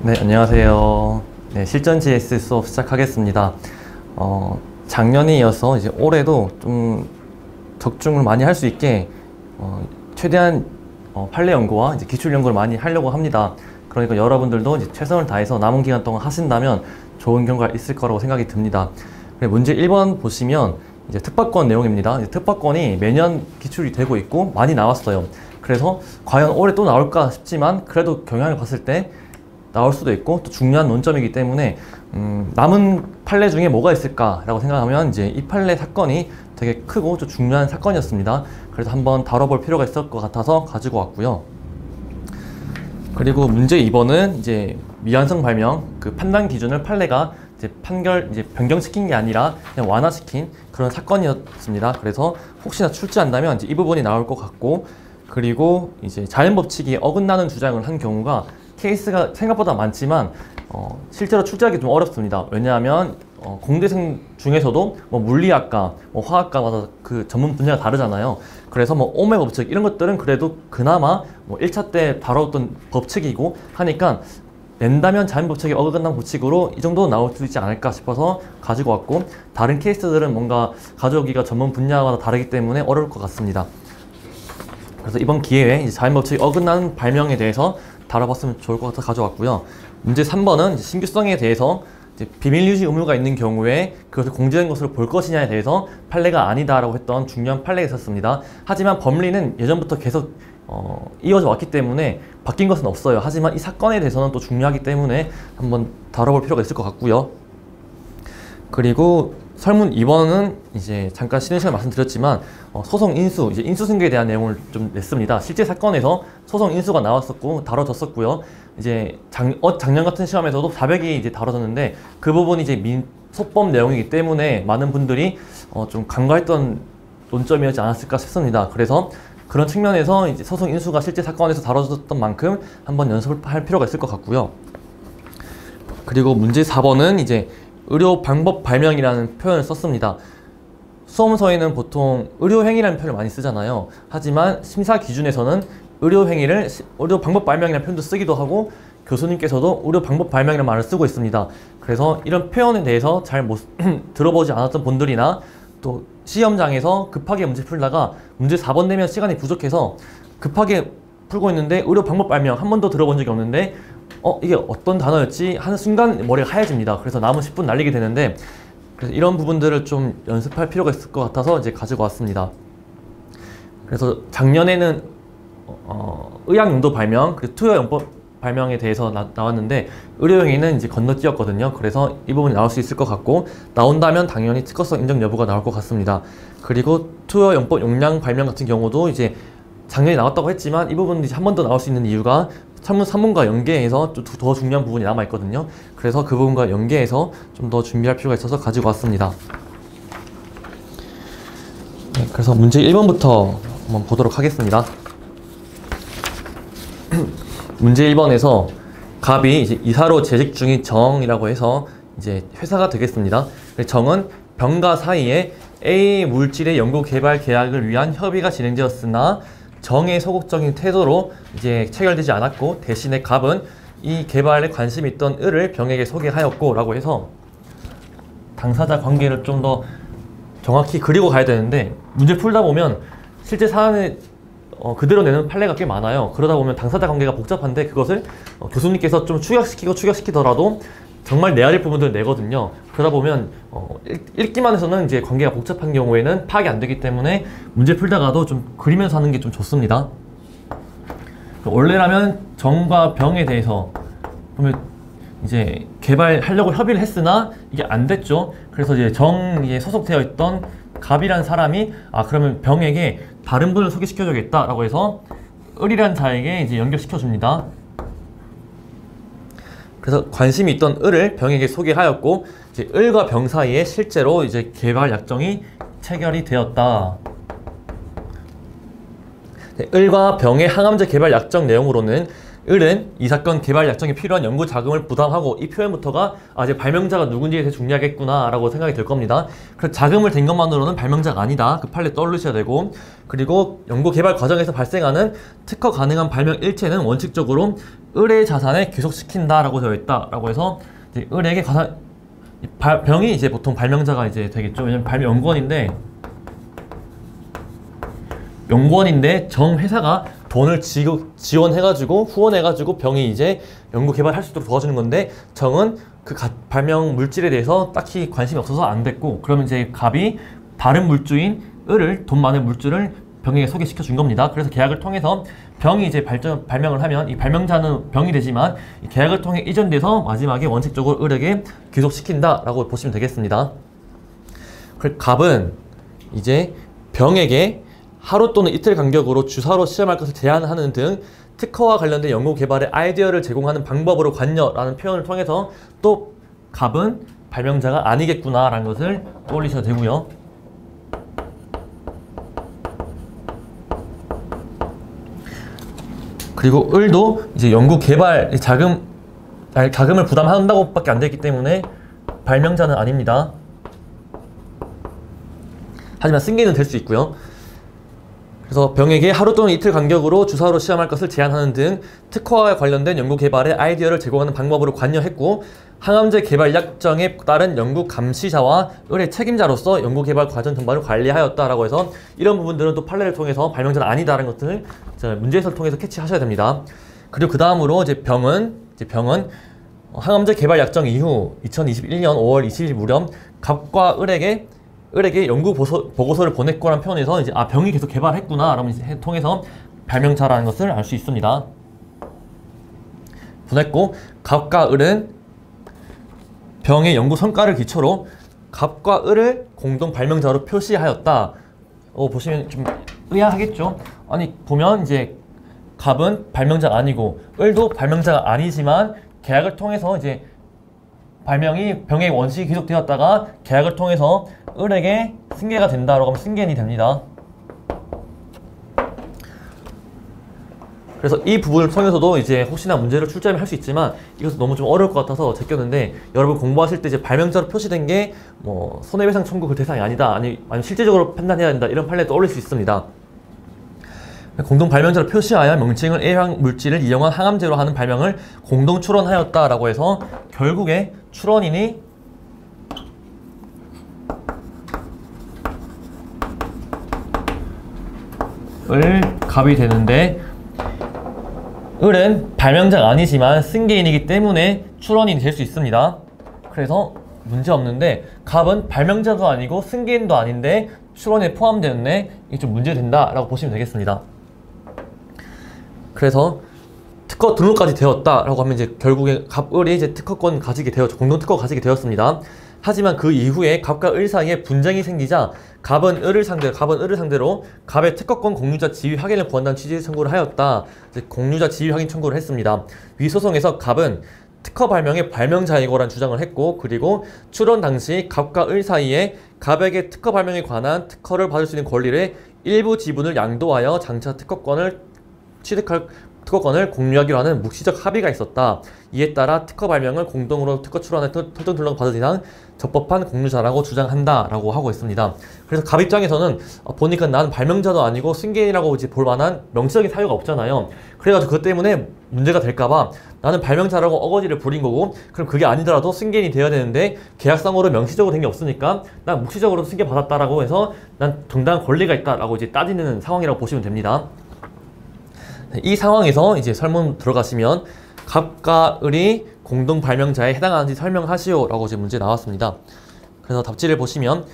네, 안녕하세요. 네, 실전 GS 수업 시작하겠습니다. 작년에 이어서 이제 올해도 좀 적중을 많이 할 수 있게 최대한 판례 연구와 이제 기출 연구를 많이 하려고 합니다. 그러니까 여러분들도 이제 최선을 다해서 남은 기간 동안 하신다면 좋은 결과가 있을 거라고 생각이 듭니다. 문제 1번 보시면 이제 특박권 내용입니다. 이제 특박권이 매년 기출이 되고 있고 많이 나왔어요. 그래서 과연 올해 또 나올까 싶지만 그래도 경향을 봤을 때 나올 수도 있고 또 중요한 논점이기 때문에 남은 판례 중에 뭐가 있을까라고 생각하면 이제 이 판례 사건이 되게 크고 좀 중요한 사건이었습니다. 그래서 한번 다뤄볼 필요가 있을 것 같아서 가지고 왔고요. 그리고 문제 2번은 이제 미완성 발명 그 판단 기준을 판례가 이제 변경시킨 게 아니라 그냥 완화시킨 그런 사건이었습니다. 그래서 혹시나 출제한다면 이제 이 부분이 나올 것 같고, 그리고 이제 자연법칙이 어긋나는 주장을 한 경우가 케이스가 생각보다 많지만 실제로 출제하기 좀 어렵습니다. 왜냐하면 공대생 중에서도 뭐 물리학과, 화학과마다 그 전문 분야가 다르잖아요. 그래서 뭐 오메 법칙 이런 것들은 그래도 그나마 뭐 1차 때 다뤘던 법칙이고 하니까 낸다면 자연법칙이 어긋난 법칙으로 이 정도 나올 수 있지 않을까 싶어서 가지고 왔고, 다른 케이스들은 뭔가 가져오기가 전문 분야마다 다르기 때문에 어려울 것 같습니다. 그래서 이번 기회에 이제 자연법칙이 어긋난 발명에 대해서 다뤄봤으면 좋을 것 같아서 가져왔고요. 문제 3번은 신규성에 대해서 이제 비밀 유지 의무가 있는 경우에 그것을 공개된 것으로 볼 것이냐에 대해서 판례가 아니다라고 했던 중요한 판례가 있었습니다. 하지만 법리는 예전부터 계속 이어져 왔기 때문에 바뀐 것은 없어요. 하지만 이 사건에 대해서는 또 중요하기 때문에 한번 다뤄볼 필요가 있을 것 같고요. 그리고 설문 2번은 이제 잠깐 쉬는 시간에 말씀드렸지만 소송 인수, 이제 인수승계에 대한 내용을 좀 냈습니다. 실제 사건에서 소송 인수가 나왔었고 다뤄졌었고요. 이제 작년 같은 시험에서도 400이 이제 다뤄졌는데 그 부분이 이제 소법 내용이기 때문에 많은 분들이 좀 간과했던 논점이었지 않았을까 싶습니다. 그래서 그런 측면에서 이제 소송 인수가 실제 사건에서 다뤄졌던 만큼 한번 연습을 할 필요가 있을 것 같고요. 그리고 문제 4번은 이제 의료 방법 발명이라는 표현을 썼습니다. 수험서에는 보통 의료행위라는 표현을 많이 쓰잖아요. 하지만 심사 기준에서는 의료 방법 발명이라는 표현도 쓰기도 하고 교수님께서도 의료 방법 발명이라는 말을 쓰고 있습니다. 그래서 이런 표현에 대해서 잘 못 들어보지 않았던 분들이나 또 시험장에서 급하게 문제 풀다가 문제 4번 내면 시간이 부족해서 급하게 풀고 있는데 의료 방법 발명 한 번도 들어본 적이 없는데 이게 어떤 단어였지? 하는 순간 머리가 하얘집니다. 그래서 남은 10분 날리게 되는데, 그래서 이런 부분들을 좀 연습할 필요가 있을 것 같아서 이제 가지고 왔습니다. 그래서 작년에는 의학용도 발명, 그 투여용법 발명에 대해서 나왔는데 의료용에는 이제 건너뛰었거든요. 그래서 이 부분이 나올 수 있을 것 같고, 나온다면 당연히 특허성 인정 여부가 나올 것 같습니다. 그리고 투여용법 용량 발명 같은 경우도 이제 작년에 나왔다고 했지만 이 부분이 한 번 더 나올 수 있는 이유가 설문 3문과 연계해서 좀 더 중요한 부분이 남아있거든요. 그래서 그 부분과 연계해서 좀 더 준비할 필요가 있어서 가지고 왔습니다. 네, 그래서 문제 1번부터 한번 보도록 하겠습니다. 문제 1번에서 갑이 이제 이사로 재직 중인 정이라고 해서 이제 회사가 되겠습니다. 정은 병가 사이에 A 물질의 연구 개발 계약을 위한 협의가 진행되었으나 정의 소극적인 태도로 이제 체결되지 않았고, 대신에 갑은 이 개발에 관심이 있던 을을 병에게 소개하였고 라고 해서 당사자 관계를 좀 더 정확히 그리고 가야 되는데, 문제 풀다 보면 실제 사안을 그대로 내는 판례가 꽤 많아요. 그러다 보면 당사자 관계가 복잡한데 그것을 교수님께서 좀 추격시키더라도 정말 내야 될 부분들을 내거든요. 그러다 보면 읽기만 해서는 이제 관계가 복잡한 경우에는 파악이 안 되기 때문에 문제 풀다가도 좀 그리면서 하는 게 좀 좋습니다. 원래라면 정과 병에 대해서 보면 이제 개발하려고 협의를 했으나 이게 안 됐죠. 그래서 이제 정에 소속되어 있던 갑이라는 사람이 그러면 병에게 다른 분을 소개시켜줘야겠다라고 해서 을이라는 자에게 이제 연결시켜 줍니다. 그래서 관심이 있던 을을 병에게 소개하였고, 이제 을과 병 사이에 실제로 이제 개발 약정이 체결이 되었다. 네, 을과 병의 항암제 개발 약정 내용으로는 을은 이 사건 개발 약정에 필요한 연구 자금을 부담하고 이 표현부터가 이제 발명자가 누군지에 대해 중요하겠구나 라고 생각이 들 겁니다. 그래서 자금을 댄 것만으로는 발명자가 아니다. 그 판례 떠올리셔야 되고, 그리고 연구 개발 과정에서 발생하는 특허 가능한 발명 일체는 원칙적으로 을의 자산에 귀속시킨다 라고 되어 있다 라고 해서 이제 을에게 병이 이제 보통 발명자가 이제 되겠죠. 왜냐면 연구원인데 정 회사가 돈을 지원해가지고 후원해가지고 병이 이제 연구 개발할 수 있도록 도와주는 건데, 정은 그 발명 물질에 대해서 딱히 관심이 없어서 안 됐고, 그러면 이제 갑이 다른 물주인 을을, 돈 많은 물주를 병에게 소개시켜 준 겁니다. 그래서 계약을 통해서 병이 이제 발명을 하면 이 발명자는 병이 되지만 이 계약을 통해 이전돼서 마지막에 원칙적으로 을에게 귀속시킨다 라고 보시면 되겠습니다. 그리고 갑은 이제 병에게 하루 또는 이틀 간격으로 주사로 시험할 것을 제안하는 등 특허와 관련된 연구 개발의 아이디어를 제공하는 방법으로 관여라는 표현을 통해서 또 갑은 발명자가 아니겠구나 라는 것을 떠올리셔도 되고요. 그리고 을도 이제 연구 개발 자금을 부담한다고 밖에 안 되기 때문에 발명자는 아닙니다. 하지만 승계는 될 수 있고요. 그래서 병에게 하루 또는 이틀 간격으로 주사로 시험할 것을 제안하는 등 특허와 관련된 연구 개발의 아이디어를 제공하는 방법으로 관여했고, 항암제 개발 약정에 따른 연구 감시자와 을의 책임자로서 연구 개발 과정 전반을 관리하였다라고 해서 이런 부분들은 또 판례를 통해서 발명자는 아니다라는 것들을 문제 해설을 통해서 캐치하셔야 됩니다. 그리고 그 다음으로 이제 병은 항암제 개발 약정 이후 2021년 5월 20일 무렵 갑과 을에게 연구 보고서를 보냈고라는 표현에서 이제 병이 계속 개발했구나 라고 통해서 발명자라는 것을 알 수 있습니다. 보냈고, 갑과 을은 병의 연구 성과를 기초로 갑과 을을 공동 발명자로 표시하였다. 보시면 좀 의아하겠죠? 아니, 보면 이제 갑은 발명자가 아니고 을도 발명자가 아니지만 계약을 통해서 이제 발명이 병의 원칙이 기록되었다가 계약을 통해서 을에게 승계가 된다라고 하면 승계인이 됩니다. 그래서 이 부분을 통해서도 이제 혹시나 문제를 출제하면 할 수 있지만 이것도 너무 좀 어려울 것 같아서 제꼈는데, 여러분 공부하실 때 이제 발명자로 표시된 게 뭐 손해배상 청구 그 대상이 아니다, 아니면 실제적으로 판단해야 된다, 이런 판례도 떠올릴 수 있습니다. 공동 발명자로 표시하여 명칭을 A형 물질을 이용한 항암제로 하는 발명을 공동 출원하였다라고 해서 결국에 출원인이 갑이 되는데, 을은 발명자가 아니지만 승계인이기 때문에 출원인이 될 수 있습니다. 그래서 문제 없는데, 갑은 발명자도 아니고 승계인도 아닌데 출원에 포함되었네, 이게 좀 문제된다 라고 보시면 되겠습니다. 그래서 특허 등록까지 되었다라고 하면 이제 결국에 갑을이 이제 특허권 가지게 되었죠. 공동 특허 가지게 되었습니다. 하지만 그 이후에 갑과 을 사이에 분쟁이 생기자 갑은 을을 상대로 갑의 특허권 공유자 지위 확인을 구한다는 취지의 청구를 하였다. 이제 공유자 지위 확인 청구를 했습니다. 위 소송에서 갑은 특허 발명의 발명자이고라는 주장을 했고, 그리고 출원 당시 갑과 을 사이에 갑에게 특허 발명에 관한 특허를 받을 수 있는 권리를 일부 지분을 양도하여 장차 특허권을 공유하기로 하는 묵시적 합의가 있었다. 이에 따라 특허 발명을 공동으로 특허 출원에 설정 등록을 받은 이상 적법한 공유자라고 주장한다 라고 하고 있습니다. 그래서 갑 입장에서는 보니까 나는 발명자도 아니고 승계인이라고 이제 볼 만한 명시적인 사유가 없잖아요. 그래가지고 그것 때문에 문제가 될까봐 나는 발명자라고 어거지를 부린 거고, 그럼 그게 아니더라도 승계인이 되어야 되는데 계약상으로 명시적으로 된 게 없으니까 난 묵시적으로 승계 받았다라고 해서 난 정당한 권리가 있다라고 이제 따지는 상황이라고 보시면 됩니다. 이 상황에서 이제 설문 들어가시면 갑과 을이 공동 발명자에 해당하는지 설명하시오 라고 이제 문제 나왔습니다. 그래서 답지를 보시면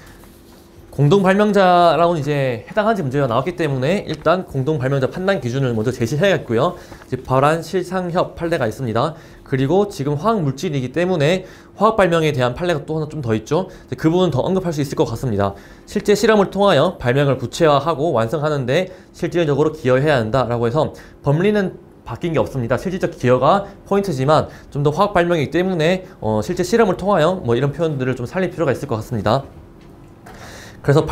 공동 발명자라고는 이제 해당하는지 문제가 나왔기 때문에 일단 공동 발명자 판단 기준을 먼저 제시해야겠고요. 이제 발안 실상협 판례가 있습니다. 그리고 지금 화학 물질이기 때문에 화학 발명에 대한 판례가 또 하나 좀 더 있죠. 그 부분은 더 언급할 수 있을 것 같습니다. 실제 실험을 통하여 발명을 구체화하고 완성하는데 실질적으로 기여해야 한다라고 해서 법리는 바뀐 게 없습니다. 실질적 기여가 포인트지만 좀 더 화학 발명이기 때문에 실제 실험을 통하여 뭐 이런 표현들을 좀 살릴 필요가 있을 것 같습니다. 그래서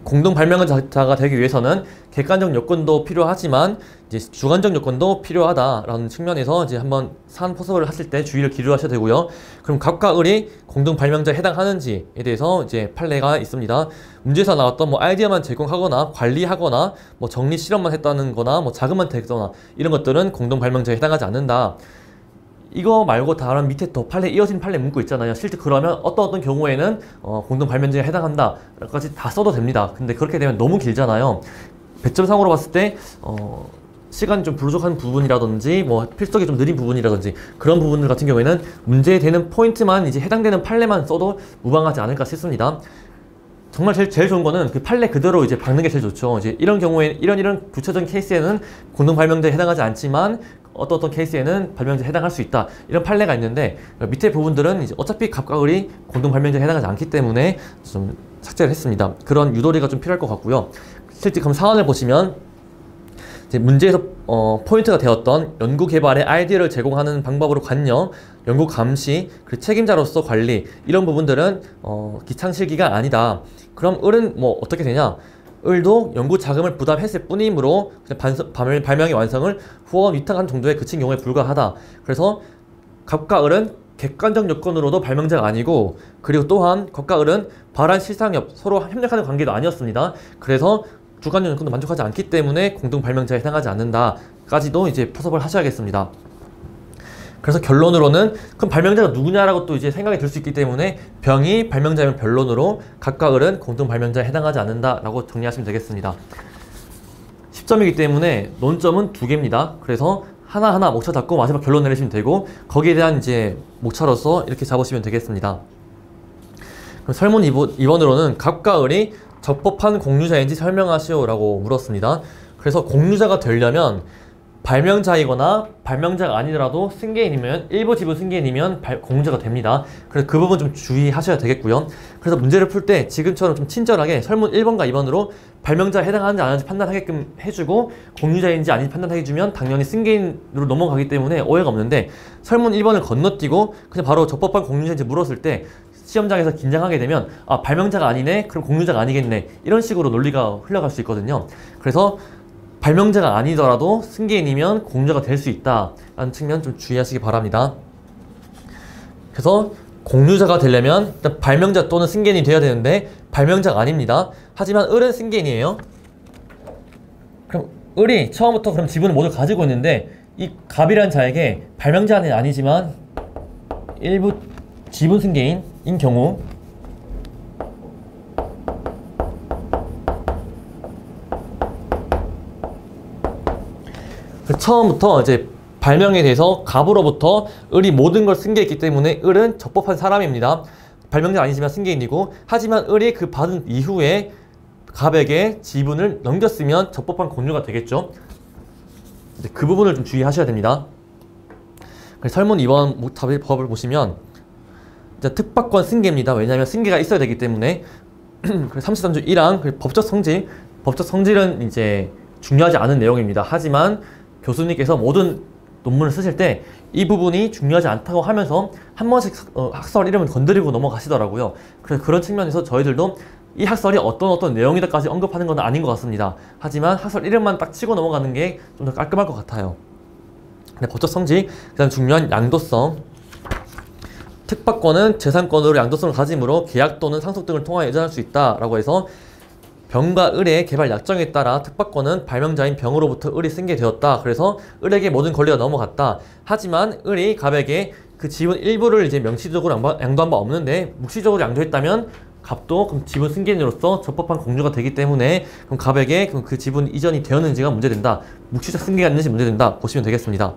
공동 발명자가 되기 위해서는 객관적 요건도 필요하지만 이제 주관적 요건도 필요하다라는 측면에서 이제 한번 사안 포섭을 하실 때 주의를 기울여하셔야 되고요. 그럼 갑과 을이 공동 발명자에 해당하는지에 대해서 이제 판례가 있습니다. 문제에서 나왔던 뭐 아이디어만 제공하거나 관리하거나 뭐 정리 실험만 했다는 거나 뭐 자금만 대거나 이런 것들은 공동 발명자에 해당하지 않는다. 이거 말고 다른 밑에 더 이어진 판례 문구 있잖아요. 실제 그러면 어떤 경우에는 공동 발명자에 해당한다 까지 다 써도 됩니다. 근데 그렇게 되면 너무 길잖아요. 배점상으로 봤을 때 시간이 좀 부족한 부분이라든지 뭐 필석이 좀 느린 부분이라든지 그런 부분들 같은 경우에는 문제에 되는 포인트만 이제 해당되는 판례만 써도 무방하지 않을까 싶습니다. 정말 제일 좋은 거는 그 판례 그대로 이제 박는 게 제일 좋죠. 이제 이런 경우에 이런 구체적인 케이스에는 공동 발명자에 해당하지 않지만 어떤 케이스에는 발명자에 해당할 수 있다. 이런 판례가 있는데 밑에 부분들은 이제 어차피 갑과 을이 공동 발명자에 해당하지 않기 때문에 좀 삭제를 했습니다. 그런 유도리가 좀 필요할 것 같고요. 실제 그럼 사안을 보시면 이제 문제에서 포인트가 되었던 연구 개발의 아이디어를 제공하는 방법으로 관여, 연구 감시, 그리고 책임자로서 관리 이런 부분들은 기창실기가 아니다. 그럼 을은 뭐 어떻게 되냐? 을도 연구 자금을 부담했을 뿐이므로 발명의 완성을 후원 위탁한 정도에 그친 경우에 불과하다. 그래서 갑과 을은 객관적 요건으로도 발명자가 아니고 그리고 또한 갑과 을은 발안 실상협 서로 협력하는 관계도 아니었습니다. 그래서 주관적 요건도 만족하지 않기 때문에 공동 발명자에 해당하지 않는다까지도 이제 포섭을 하셔야겠습니다. 그래서 결론으로는 그럼 발명자가 누구냐라고 또 이제 생각이 들 수 있기 때문에 병이 발명자면 변론으로 갑과 을은 공동 발명자에 해당하지 않는다라고 정리하시면 되겠습니다. 10점이기 때문에 논점은 2개입니다. 그래서 하나하나 목차 잡고 마지막 결론 내리시면 되고 거기에 대한 이제 목차로서 이렇게 잡으시면 되겠습니다. 그럼 설문 2번으로는 갑과 을이 적법한 공유자인지 설명하시오라고 물었습니다. 그래서 공유자가 되려면 발명자이거나 발명자가 아니더라도 승계인이면 일부 지분 승계인이면 공유자가 됩니다. 그래서 그 부분 좀 주의하셔야 되겠고요. 그래서 문제를 풀 때 지금처럼 좀 친절하게 설문 1번과 2번으로 발명자에 해당하는지 안 하는지 판단하게끔 해주고 공유자인지 아닌지 판단해주면 당연히 승계인으로 넘어가기 때문에 오해가 없는데 설문 1번을 건너뛰고 그냥 바로 적법한 공유자인지 물었을 때 시험장에서 긴장하게 되면 아 발명자가 아니네? 그럼 공유자가 아니겠네? 이런 식으로 논리가 흘러갈 수 있거든요. 그래서 발명자가 아니더라도 승계인이면 공유자가 될 수 있다라는 측면 좀 주의하시기 바랍니다. 그래서 공유자가 되려면 일단 발명자 또는 승계인이 되어야 되는데 발명자가 아닙니다. 하지만 을은 승계인이에요. 그럼 을이 처음부터 그럼 지분을 모두 가지고 있는데 이 갑이라는 자에게 발명자는 아니지만 일부 지분 승계인인 경우 처음부터 이제 발명에 대해서 갑으로부터 을이 모든 걸 승계했기 때문에 을은 적법한 사람입니다. 발명자 아니지만 승계인이고 하지만 을이 그 받은 이후에 갑에게 지분을 넘겼으면 적법한 공유가 되겠죠. 그 부분을 좀 주의하셔야 됩니다. 설문 2번 답법을 보시면 특박권 승계입니다. 왜냐하면 승계가 있어야 되기 때문에 33조 1항 법적 성질은 이제 중요하지 않은 내용입니다. 하지만 교수님께서 모든 논문을 쓰실 때 이 부분이 중요하지 않다고 하면서 한 번씩 학설 이름을 건드리고 넘어가시더라고요. 그래서 그런 측면에서 저희들도 이 학설이 어떤 내용이다까지 언급하는 건 아닌 것 같습니다. 하지만 학설 이름만 딱 치고 넘어가는 게 좀 더 깔끔할 것 같아요. 네, 법적 성질, 그 다음 중요한 양도성. 특박권은 재산권으로 양도성을 가짐으로 계약 또는 상속 등을 통하여 예전할 수 있다라고 해서 병과 을의 개발 약정에 따라 특박권은 발명자인 병으로부터 을이 승계되었다. 그래서 을에게 모든 권리가 넘어갔다. 하지만 을이 갑에게 그 지분 일부를 이제 명시적으로 양도한 바 없는데 묵시적으로 양도했다면 갑도 그럼 지분 승계인으로서 적법한 공유가 되기 때문에 그럼 갑에게 그럼 그 지분 이전이 되었는지가 문제된다. 묵시적 승계가 있는지 문제된다. 보시면 되겠습니다.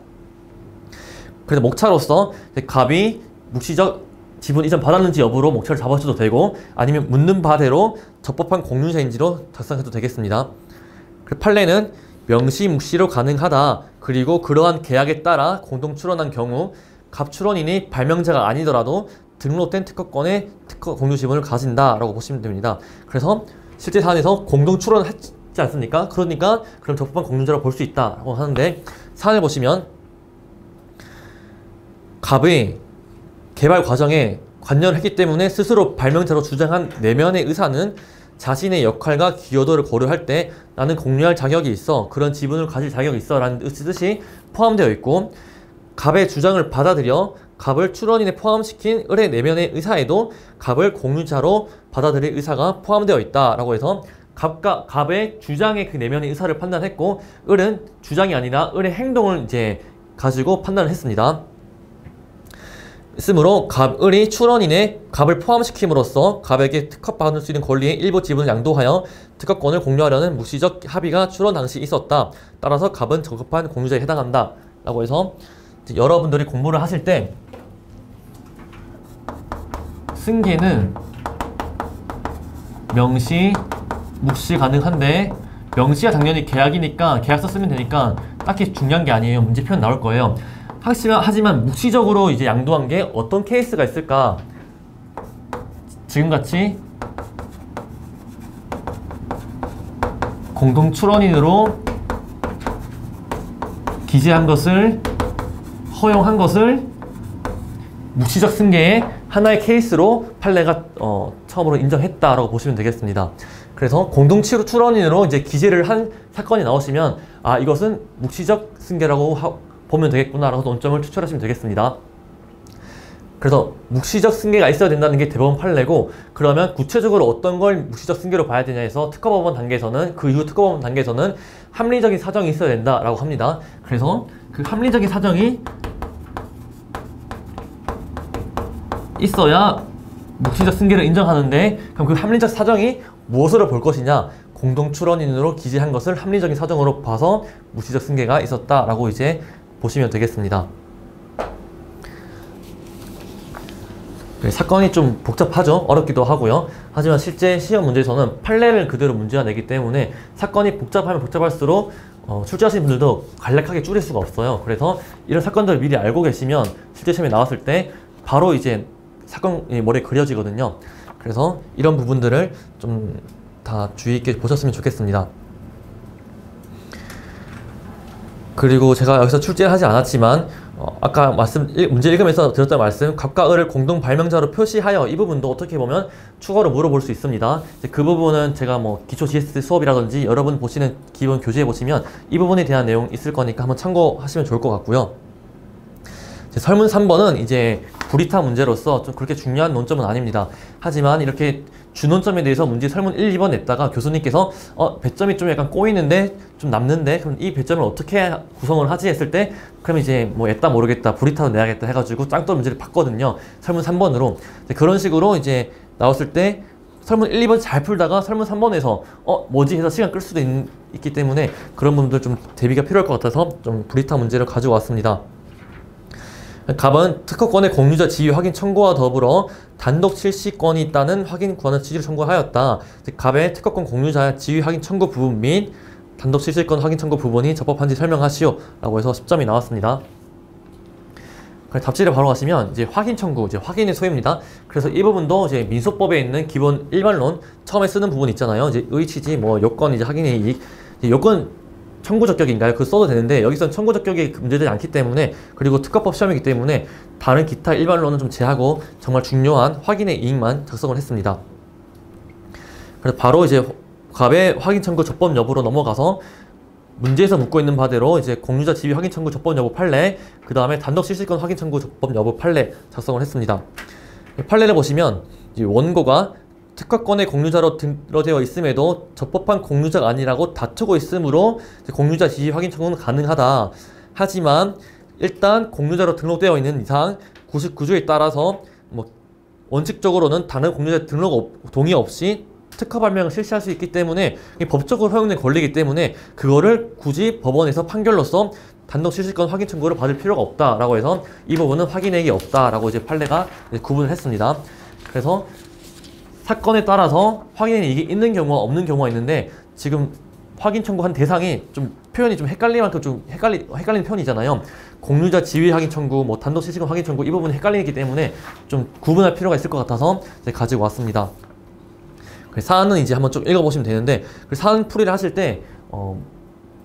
그래서 목차로서 갑이 묵시적 지분 이전 받았는지 여부로 목차를 잡아줘도 되고 아니면 묻는 바대로 적법한 공유자인지로 작성해도 되겠습니다. 그 판례는 명시 묵시로 가능하다. 그리고 그러한 계약에 따라 공동 출원한 경우 갑 출원인이 발명자가 아니더라도 등록된 특허권의 특허 공유 지분을 가진다라고 보시면 됩니다. 그래서 실제 사안에서 공동 출원했지 않습니까? 그러니까 그럼 적법한 공유자로 볼 수 있다고 하는데 사안을 보시면 갑의 개발 과정에 관여를 했기 때문에 스스로 발명자로 주장한 내면의 의사는 자신의 역할과 기여도를 고려할 때 나는 공유할 자격이 있어, 그런 지분을 가질 자격이 있어 라는 뜻이 포함되어 있고, 갑의 주장을 받아들여 갑을 출원인에 포함시킨 을의 내면의 의사에도 갑을 공유자로 받아들일 의사가 포함되어 있다 라고 해서 갑의 주장의 그 내면의 의사를 판단했고, 을은 주장이 아니라 을의 행동을 이제 가지고 판단을 했습니다. 있으므로 을이 출원인에 갑을 포함시킴으로써 갑에게 특허받을 수 있는 권리의 일부 지분을 양도하여 특허권을 공유하려는 묵시적 합의가 출원 당시 있었다. 따라서 갑은 적합한 공유자에 해당한다 라고 해서, 여러분들이 공부를 하실 때 승계는 명시, 묵시 가능한데, 명시가 당연히 계약이니까 계약서 쓰면 되니까 딱히 중요한 게 아니에요. 문제 표현 나올 거예요. 하지만 묵시적으로 이제 양도한 게 어떤 케이스가 있을까? 지금같이 공동 출원인으로 기재한 것을, 허용한 것을 묵시적 승계의 하나의 케이스로 판례가 처음으로 인정했다라고 보시면 되겠습니다. 그래서 공동 출원인으로 이제 기재를 한 사건이 나오시면 이것은 묵시적 승계라고 보면 되겠구나 라고 논점을 추출하시면 되겠습니다. 그래서 묵시적 승계가 있어야 된다는 게 대법원 판례고, 그러면 구체적으로 어떤 걸 묵시적 승계로 봐야 되냐 해서 특허법원 단계에서는, 그 이후 특허법원 단계에서는 합리적인 사정이 있어야 된다라고 합니다. 그래서 그 합리적인 사정이 있어야 묵시적 승계를 인정하는데, 그럼 그 합리적 사정이 무엇으로 볼 것이냐? 공동 출원인으로 기재한 것을 합리적인 사정으로 봐서 묵시적 승계가 있었다라고 이제 보시면 되겠습니다. 사건이 좀 복잡하죠. 어렵기도 하고요. 하지만 실제 시험 문제에서는 판례를 그대로 문제가 내기 때문에 사건이 복잡하면 복잡할수록 출제하시는 분들도 간략하게 줄일 수가 없어요. 그래서 이런 사건들을 미리 알고 계시면 실제 시험에 나왔을 때 바로 이제 사건이 머리에 그려지거든요. 그래서 이런 부분들을 좀 다 주의 있게 보셨으면 좋겠습니다. 그리고 제가 여기서 출제를 하지 않았지만 아까 문제 읽으면서 드렸던 말씀, 갑과 을을 공동 발명자로 표시하여, 이 부분도 어떻게 보면 추가로 물어볼 수 있습니다. 그 부분은 제가 기초 GS 수업이라든지 여러분 보시는 기본 교재에 보시면 이 부분에 대한 내용 있을 거니까 한번 참고하시면 좋을 것 같고요. 설문 3번은 이제 불이타 문제로서 좀 그렇게 중요한 논점은 아닙니다. 하지만 이렇게 주논점에 대해서 문제 설문 1, 2번 냈다가 교수님께서 배점이 좀 약간 꼬이는데 좀 남는데, 그럼 이 배점을 어떻게 구성을 하지 했을 때, 그럼 이제 였다 모르겠다, 불이타도 내야겠다 해가지고 짱돌 문제를 봤거든요. 설문 3번으로. 그런 식으로 이제 나왔을 때 설문 1, 2번 잘 풀다가 설문 3번에서 뭐지 해서 시간 끌 수도 있기 때문에 그런 부분들 좀 대비가 필요할 것 같아서 좀 불이타 문제를 가지고 왔습니다. 갑은 특허권의 공유자 지위 확인 청구와 더불어 단독 실시권이 있다는 확인 구하는 취지로 청구하였다. 갑의 특허권 공유자 지위 확인 청구 부분 및 단독 실시권 확인 청구 부분이 적법한지 설명하시오 라고 해서 10점이 나왔습니다. 답지를 바로 가시면 이제 확인 청구, 이제 확인의 소입니다. 그래서 이 부분도 이제 민소법에 있는 기본 일반론 처음에 쓰는 부분 있잖아요. 이제 의치지, 요건, 이제 확인의 이익, 요건 청구 적격인가요? 그거 써도 되는데 여기서는 청구 적격이 문제되지 않기 때문에, 그리고 특허법 시험이기 때문에 다른 기타 일반론은 좀 제하고 정말 중요한 확인의 이익만 작성을 했습니다. 그래서 바로 이제 갑의 확인 청구 적법 여부로 넘어가서 문제에서 묻고 있는 바대로 이제 공유자 지위 확인 청구 적법 여부 판례, 그 다음에 단독 실시권 확인 청구 적법 여부 판례 작성을 했습니다. 판례를 보시면 이제 원고가 특허권의 공유자로 등록되어 있음에도 적법한 공유자가 아니라고 다투고 있으므로 공유자 지위 확인 청구는 가능하다. 하지만 일단 공유자로 등록되어 있는 이상 99조에 따라서 원칙적으로는 다른 공유자 동의 없이 특허 발명을 실시할 수 있기 때문에 법적으로 허용된 권리이기 때문에 그거를 굳이 법원에서 판결로서 단독 실시권 확인 청구를 받을 필요가 없다라고 해서 이 부분은 확인액이 없다라고 이제 판례가 구분을 했습니다. 그래서 사건에 따라서 확인의 이익이 있는 경우와 없는 경우가 있는데, 지금 확인 청구한 대상이 좀 표현이 좀 헷갈릴 만큼 좀 헷갈리는 편이잖아요. 공유자 지위 확인 청구, 단독 실시권 확인 청구, 이 부분이 헷갈리기 때문에 좀 구분할 필요가 있을 것 같아서 가지고 왔습니다. 사안은 이제 한번 좀 읽어보시면 되는데, 사안 풀이를 하실 때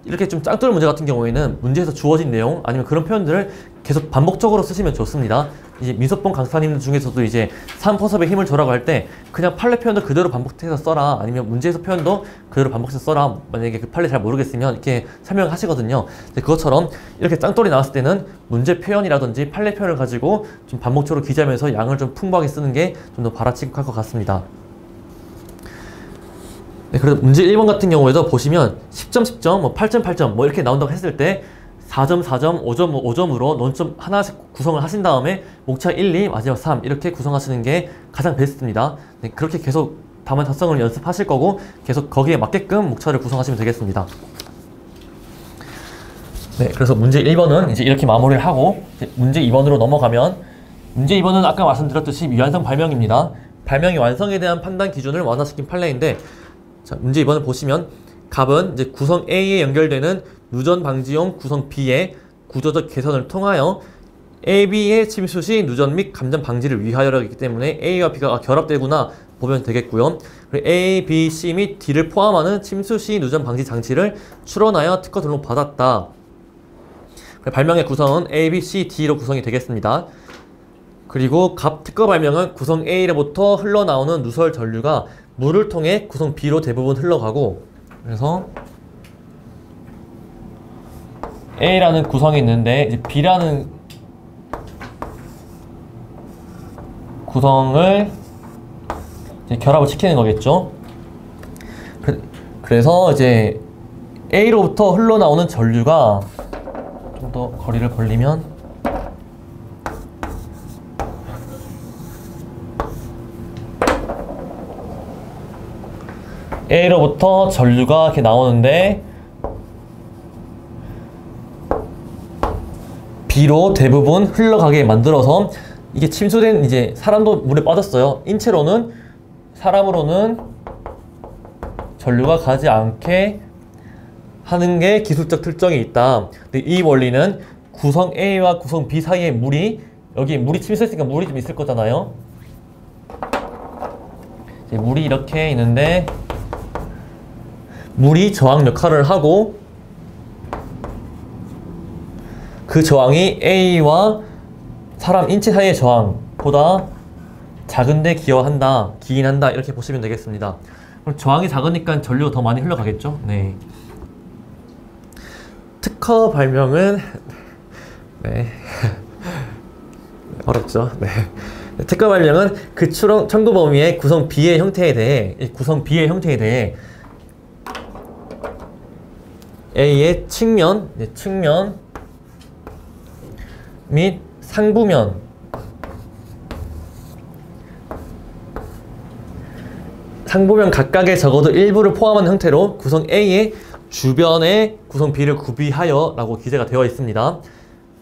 이렇게 좀 짱돌 문제 같은 경우에는 문제에서 주어진 내용 아니면 그런 표현들을 계속 반복적으로 쓰시면 좋습니다. 이제 민석봉 강사님 중에서도 이제 3퍼섭의 힘을 줘라고 할 때 그냥 판례 표현도 그대로 반복해서 써라, 아니면 문제에서 표현도 그대로 반복해서 써라, 만약에 그 판례 잘 모르겠으면 이렇게 설명을 하시거든요. 근데 그것처럼 이렇게 짱돌이 나왔을 때는 문제 표현이라든지 판례 표현을 가지고 좀 반복적으로 기재하면서 양을 좀 풍부하게 쓰는 게 좀 더 바람직할 것 같습니다. 네, 그래서 문제 1번 같은 경우에도 보시면 10점, 10점, 뭐 8점, 8점 뭐 이렇게 나온다고 했을 때 4점, 4점, 5점, 5점으로 논점 하나씩 구성을 하신 다음에 목차 1, 2, 마지막 3 이렇게 구성하시는 게 가장 베스트입니다. 네, 그렇게 계속 답안 작성을 연습하실 거고 계속 거기에 맞게끔 목차를 구성하시면 되겠습니다. 네, 그래서 문제 1번은 이제 이렇게 마무리를 하고 이제 문제 2번으로 넘어가면, 문제 2번은 아까 말씀드렸듯이 미완성 발명입니다. 발명의 완성에 대한 판단 기준을 완화시킨 판례인데, 자, 문제 2번을 보시면 갑은 이제 구성 A에 연결되는 누전 방지용 구성 B의 구조적 개선을 통하여 A, B의 침수 시 누전 및 감전 방지를 위하여라고 했기 때문에 A와 B가 결합되구나 보면 되겠고요. 그리고 A, B, C 및 D를 포함하는 침수 시 누전 방지 장치를 출원하여 특허 등록 받았다. 발명의 구성은 A, B, C, D로 구성이 되겠습니다. 그리고 갑 특허 발명은 구성 A로부터 흘러나오는 누설 전류가 물을 통해 구성 B로 대부분 흘러가고, 그래서 A라는 구성이 있는데 이제 B라는 구성을 이제 결합을 시키는 거겠죠. 그래서 이제 A로부터 흘러나오는 전류가 좀 더 거리를 벌리면 A로부터 전류가 이렇게 나오는데 B로 대부분 흘러가게 만들어서, 이게 침수된 이제 사람도 물에 빠졌어요. 인체로는, 사람으로는 전류가 가지 않게 하는 게 기술적 특징이 있다. 근데 이 원리는 구성 A와 구성 B 사이에 물이, 여기 물이 침수했으니까 물이 좀 있을 거잖아요. 이제 물이 이렇게 있는데 물이 저항 역할을 하고, 그 저항이 A와 사람 인체 사이의 저항보다 작은데 기인한다 이렇게 보시면 되겠습니다. 그럼 저항이 작으니까 전류가 더 많이 흘러가겠죠. 네. 특허 발명은 네. 어렵죠. 네. 특허 발명은 그 청구 범위의 구성 B의 형태에 대해 A의 측면 및 상부면 각각의 적어도 일부를 포함한 형태로 구성 A의 주변에 구성 B를 구비하여 라고 기재가 되어 있습니다.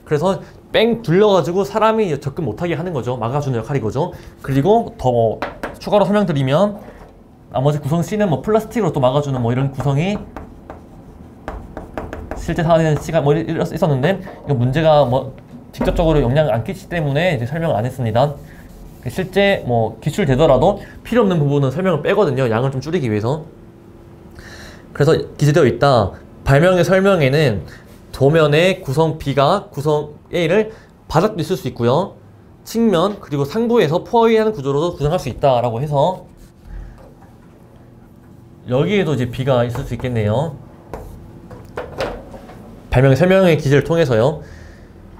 그래서 뺑 둘러가지고 사람이 접근 못하게 하는 거죠. 막아주는 역할이 거죠. 그리고 더 추가로 설명드리면 나머지 구성 C는 뭐 플라스틱으로 또 막아주는 뭐 이런 구성이 실제 사는 시간 뭐 있었는데, 이거 문제가 뭐 직접적으로 영향을 안 끼치기 때문에 이제 설명을 안 했습니다. 실제 뭐 기출되더라도 필요 없는 부분은 설명을 빼거든요. 양을 좀 줄이기 위해서. 그래서 기재되어 있다. 발명의 설명에는 도면의 구성 B가 구성 A를 바닥도 있을 수 있고요. 측면 그리고 상부에서 포위하는 구조로도 구성할 수 있다라고 해서 여기에도 이제 B가 있을 수 있겠네요. 발명의 설명의 기재를 통해서요.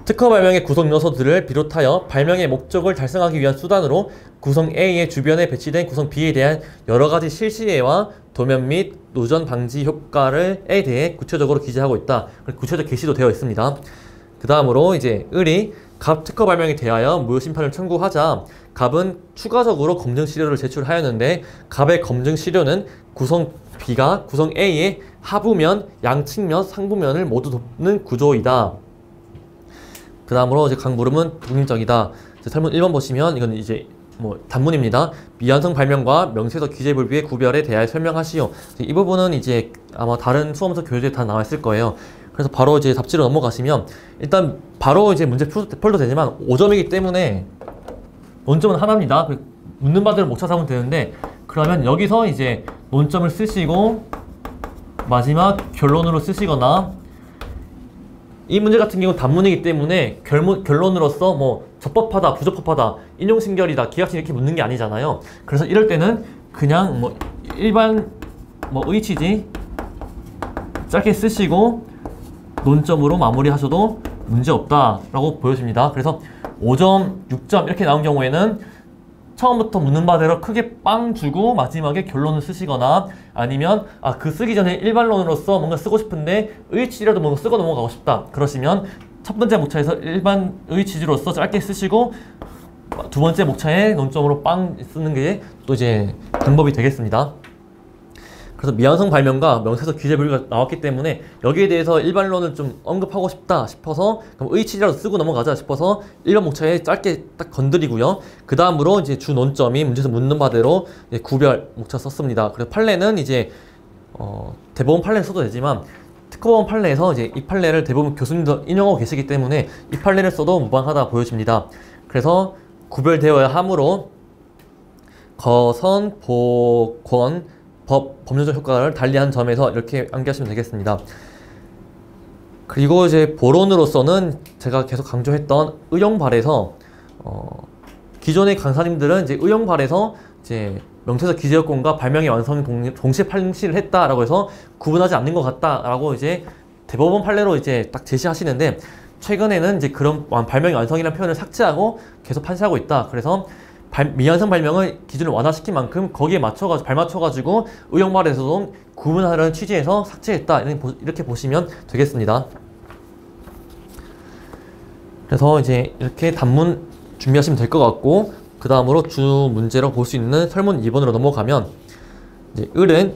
특허 발명의 구성 요소들을 비롯하여 발명의 목적을 달성하기 위한 수단으로 구성 A의 주변에 배치된 구성 B에 대한 여러가지 실시에와 도면 및 누전 방지 효과에 대해 구체적으로 기재하고 있다. 구체적 게시도 되어 있습니다. 그 다음으로 이제 을이 갑 특허 발명에 대하여 무효 심판을 청구하자 갑은 추가적으로 검증 시료를 제출하였는데, 갑의 검증 시료는 구성 B가 구성 A의 하부면, 양측면, 상부면을 모두 돕는 구조이다. 그 다음으로 이제 각 물음은 독립적이다. 설문 1번 보시면 이건 이제 뭐 단문입니다. 미완성 발명과 명세서 기재불비의 구별에 대하여 설명하시오. 이 부분은 이제 아마 다른 수험서 교재에 다 나와 있을 거예요. 그래서 바로 이제 답지로 넘어가시면 일단 바로 이제 문제 풀도 되지만 5점이기 때문에 논점은 하나입니다. 묻는 바대로 못 찾아보면 되는데, 그러면 여기서 이제 논점을 쓰시고 마지막 결론으로 쓰시거나 이 문제 같은 경우는 단문이기 때문에 결론으로서 뭐 적법하다, 부적법하다, 인용신결이다, 기각신 이렇게 묻는 게 아니잖아요. 그래서 이럴 때는 그냥 뭐 일반 뭐 의취지 짧게 쓰시고 논점으로 마무리하셔도 문제없다라고 보여집니다. 그래서 5점, 6점 이렇게 나온 경우에는 처음부터 묻는 바대로 크게 빵 주고 마지막에 결론을 쓰시거나 아니면 그 쓰기 전에 일반론으로서 뭔가 쓰고 싶은데 의취지라도 뭔가 쓰고 넘어가고 싶다. 그러시면 첫 번째 목차에서 일반 의취지로서 짧게 쓰시고 두 번째 목차에 논점으로 빵 쓰는 게 또 이제 방법이 되겠습니다. 그래서 미완성 발명과 명세서 규제 분류가 나왔기 때문에 여기에 대해서 일반론을 좀 언급하고 싶다 싶어서 그럼 의치라도 쓰고 넘어가자 싶어서 1번 목차에 짧게 딱 건드리고요. 그 다음으로 이제 주 논점이 문제에서 묻는 바대로 이제 구별 목차 썼습니다. 그래서 판례는 이제 대법원 판례를 써도 되지만 특허법원 판례에서 이제 이 판례를 대부분 교수님도 인용하고 계시기 때문에 이 판례를 써도 무방하다 보여집니다. 그래서 구별되어야 하므로 거선, 보권, 법률적 효과를 달리한 점에서 이렇게 암기하시면 되겠습니다. 그리고 이제 보론으로서는 제가 계속 강조했던 의용발에서 기존의 강사님들은 이제 의용발에서 이제 명태서 기재요건과 발명의 완성이 동시에 판시를 했다라고 해서 구분하지 않는 것 같다라고 이제 대법원 판례로 이제 딱 제시하시는데 최근에는 이제 그런 발명의 완성이라는 표현을 삭제하고 계속 판시하고 있다. 그래서 미완성 발명을 기준을 완화시킨 만큼 거기에 발맞춰가지고 의용발에서도 구분하려는 취지에서 삭제했다. 이렇게 보시면 되겠습니다. 그래서 이제 이렇게 단문 준비하시면 될 것 같고 그 다음으로 주 문제로 볼 수 있는 설문 2번으로 넘어가면 이제 을은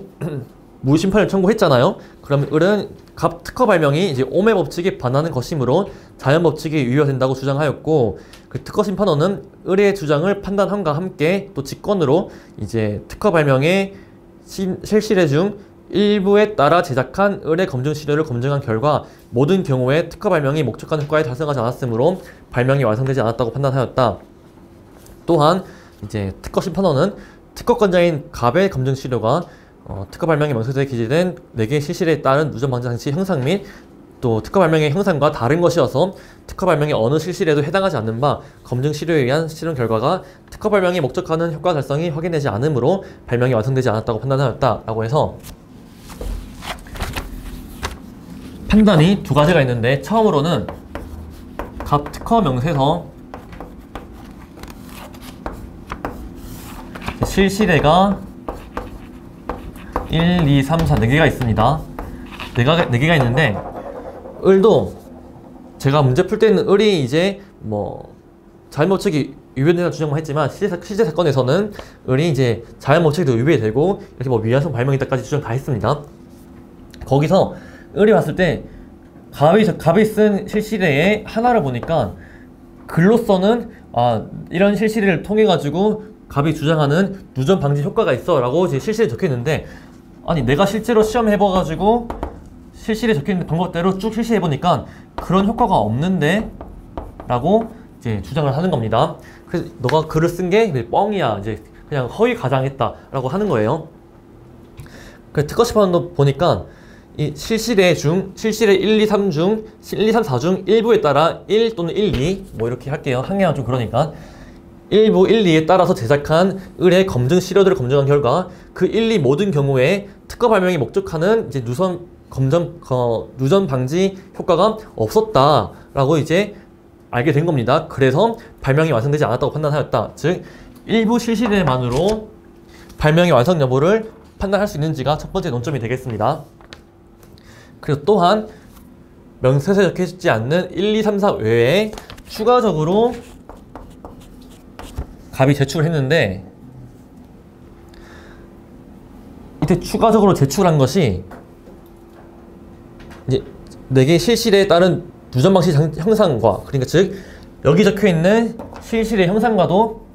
무심판을 청구했잖아요. 그러면 을은 갑 특허 발명이 이제 오매 법칙에 반하는 것이므로 자연 법칙에 유효된다고 주장하였고 그 특허 심판원은 을의 주장을 판단함과 함께 또 직권으로 이제 특허 발명의 실시례 중 일부에 따라 제작한 을의 검증 시료를 검증한 결과 모든 경우에 특허 발명이 목적한 효과에 달성하지 않았으므로 발명이 완성되지 않았다고 판단하였다. 또한 이제 특허 심판원은 특허권자인 갑의 검증 시료가 특허 발명의 명세서에 기재된 4개의 실시례에 따른 누전 방지 장치 형상 및 또 특허 발명의 형상과 다른 것이어서 특허 발명의 어느 실시례에도 해당하지 않는 바 검증 시료에 의한 실험 결과가 특허 발명이 목적하는 효과 달성이 확인되지 않으므로 발명이 완성되지 않았다고 판단하였다라고 해서 판단이 두 가지가 있는데 처음으로는 갑 특허 명세서 실시례가 1, 2, 3, 4 4개가 있습니다. 4개가 있는데 을도 제가 문제 풀 때는 을이 이제 뭐 자연법칙이 위배된다는 주장만 했지만 실제 사건에서는 을이 이제 자연법칙도 위배되고 이렇게 뭐 미완성 발명이다까지 주장 다 했습니다. 거기서 을이 봤을 때 갑이 쓴 실시례의 하나를 보니까 글로서는 이런 실시례를 통해 가지고 갑이 주장하는 누전 방지 효과가 있어 라고 이제 실시례에 적혀있는데 아니 내가 실제로 시험해봐가지고 실시례에 적혀있는 방법대로 쭉 실시해보니까 그런 효과가 없는데 라고 이제 주장을 하는 겁니다. 그래서 너가 글을 쓴 게 뻥이야, 이제 그냥 허위 가장했다 라고 하는 거예요. 그래서 특허 심판원도 보니까 이 실시례 1, 2, 3 중 1, 2, 3, 4 중 일부에 따라 1 또는 1, 2 뭐 이렇게 할게요. 한계가 좀 그러니까 일부 1, 2에 따라서 제작한 을의 검증 시료들을 검증한 결과 그 1, 2 모든 경우에 특허 발명이 목적하는 이제 누전 방지 효과가 없었다라고 이제 알게 된 겁니다. 그래서 발명이 완성되지 않았다고 판단하였다. 즉 일부 실시례만으로 발명의 완성 여부를 판단할 수 있는지가 첫 번째 논점이 되겠습니다. 그리고 또한 명세서에 적혀있지 않는 1, 2, 3, 4 외에 추가적으로 갑이 제출을 했는데 이때 추가적으로 제출한 것이 이제 4개의 실시례에 따른 누전 방식 형상과 그러니까 즉 여기 적혀있는 실시례 형상과도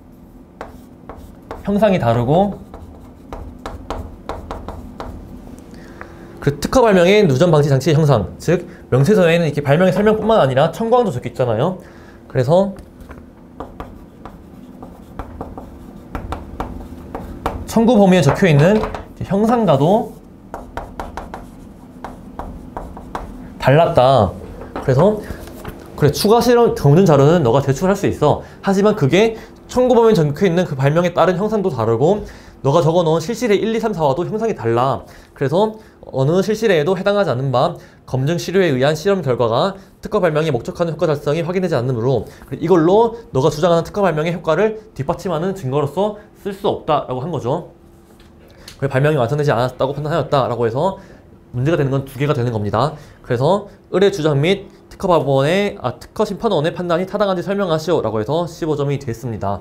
형상이 다르고 그 특허 발명의 누전 방지 장치의 형상 즉 명세서에는 이렇게 발명의 설명뿐만 아니라 청구항도 적혀있잖아요. 그래서 청구 범위에 적혀있는 형상과도 달랐다. 그래서 그래, 추가 실험 검증 자료는 너가 제출할 수 있어. 하지만 그게 청구범위에 적혀있는 그 발명에 따른 형상도 다르고 너가 적어놓은 실시례 1, 2, 3, 4와도 형상이 달라. 그래서 어느 실시례에도 해당하지 않는 바 검증 시료에 의한 실험 결과가 특허 발명에 목적하는 효과 달성이 확인되지 않으므로 이걸로 너가 주장하는 특허 발명의 효과를 뒷받침하는 증거로서 쓸 수 없다라고 한 거죠. 발명이 완성되지 않았다고 판단하였다라고 해서 문제가 되는 건 두 개가 되는 겁니다. 그래서 의뢰 주장 및 특허 심판원의 판단이 타당한지 설명하시오라고 해서 15점이 됐습니다.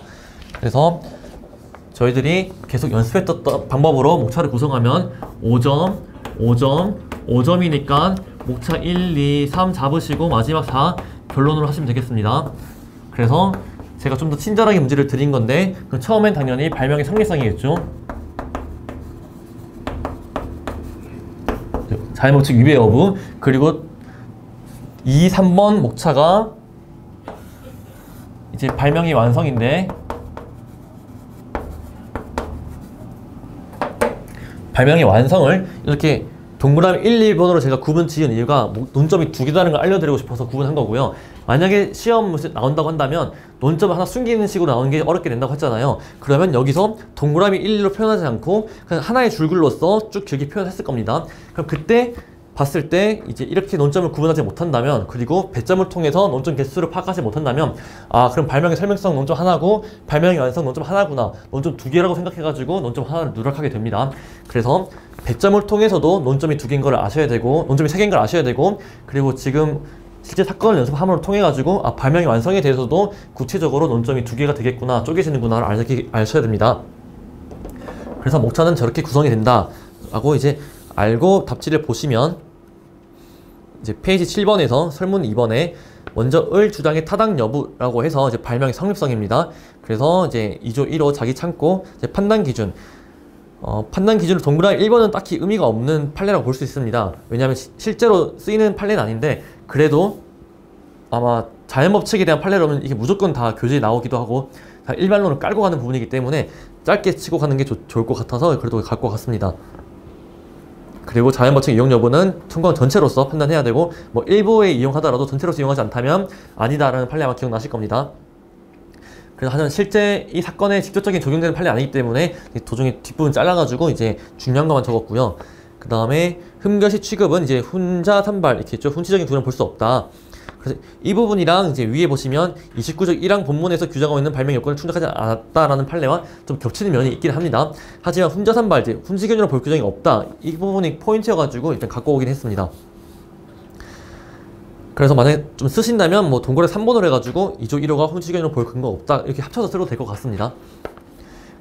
그래서 저희들이 계속 연습했던 방법으로 목차를 구성하면 5점, 5점, 5점이니까 목차 1, 2, 3 잡으시고 마지막 4 결론으로 하시면 되겠습니다. 그래서 제가 좀 더 친절하게 문제를 드린 건데 처음엔 당연히 발명의 성리성이겠죠. 자연법칙 위배 여부, 그리고 2, 3번 목차가 이제 발명의 완성인데 발명의 완성을 이렇게 동그라미 1, 2번으로 제가 구분 지은 이유가 논점이 두 개다는 걸 알려드리고 싶어서 구분한 거고요. 만약에 시험 나온다고 한다면 논점을 하나 숨기는 식으로 나오는 게 어렵게 된다고 했잖아요. 그러면 여기서 동그라미 1, 2로 표현하지 않고 그냥 하나의 줄글로서 쭉 길게 표현했을 겁니다. 그럼 그때 봤을 때 이제 이렇게 논점을 구분하지 못한다면, 그리고 배점을 통해서 논점 개수를 파악하지 못한다면, 아 그럼 발명의 설명성 논점 하나고 발명의 완성 논점 하나구나, 논점 두 개라고 생각해가지고 논점 하나를 누락하게 됩니다. 그래서 배점을 통해서도 논점이 두 개인 걸 아셔야 되고, 논점이 세 개인 걸 아셔야 되고, 그리고 지금 실제 사건을 연습함으로 통해 가지고 아 발명의 완성에 대해서도 구체적으로 논점이 두 개가 되겠구나, 쪼개지는구나를 아셔야 됩니다. 그래서 목차는 저렇게 구성이 된다 라고 이제 알고 답지를 보시면 이제 페이지 7번에서 설문 2번에 먼저 을 주장의 타당 여부라고 해서 이제 발명의 성립성입니다. 그래서 이제 2조 1호 자기 참고 이제 판단 기준, 판단 기준을 동그라미 1번은 딱히 의미가 없는 판례라고 볼 수 있습니다. 왜냐하면 실제로 쓰이는 판례는 아닌데 그래도 아마 자연법칙에 대한 판례로는 이게 무조건 다 교재에 나오기도 하고 다 일반론을 깔고 가는 부분이기 때문에 짧게 치고 가는 게 좋을 것 같아서 그래도 갈 것 같습니다. 그리고 자연법칙 이용 여부는 통과원 전체로서 판단해야 되고, 뭐 일부에 이용하더라도 전체로서 이용하지 않다면 아니다라는 판례 아마 기억나실 겁니다. 그래서 하여튼 실제 이 사건에 직접적인 적용되는 판례 아니기 때문에 도중에 뒷부분 잘라가지고 이제 중요한 것만 적었고요. 그 다음에 흠결시 취급은 이제 훈자 산발 이렇게 있죠. 훈시적인 구현을 볼 수 없다. 그래서 이 부분이랑 이제 위에 보시면 29조 1항 본문에서 규정하고 있는 발명 요건을 충족하지 않았다라는 판례와 좀 겹치는 면이 있긴 합니다. 하지만 훈자 산발, 이제 훈시 기준으로 볼 규정이 없다. 이 부분이 포인트여가지고 일단 갖고 오긴 했습니다. 그래서 만약에 좀 쓰신다면 뭐 동그라미 3번으로 해가지고 2조 1호가 훈시 기준으로 볼 근거 없다 이렇게 합쳐서 써도 될 것 같습니다.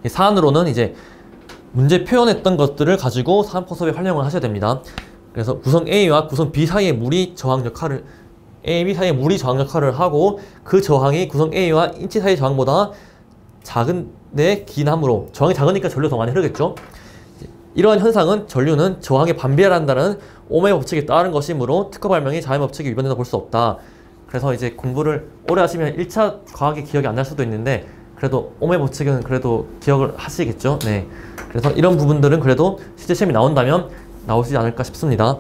사안으로는 이제 문제 표현했던 것들을 가지고 사안포섭에 활용을 하셔야 됩니다. 그래서 구성 A와 구성 B 사이의 무리 저항 역할을 A, B 사이의 무리 저항 역할을 하고 그 저항이 구성 A와 인치 사이의 저항보다 작은데 긴 함으로, 저항이 작으니까 전류 더 많이 흐르겠죠. 이러한 현상은 전류는 저항에 반비례한다는 오음의 법칙에 따른 것이므로 특허 발명이 자연법칙에 위반된다 볼 수 없다. 그래서 이제 공부를 오래 하시면 1차 과학이 기억이 안 날 수도 있는데 그래도 오음의 법칙은 그래도 기억을 하시겠죠. 네. 그래서 이런 부분들은 그래도 실제 시험이 나온다면 나오지 않을까 싶습니다.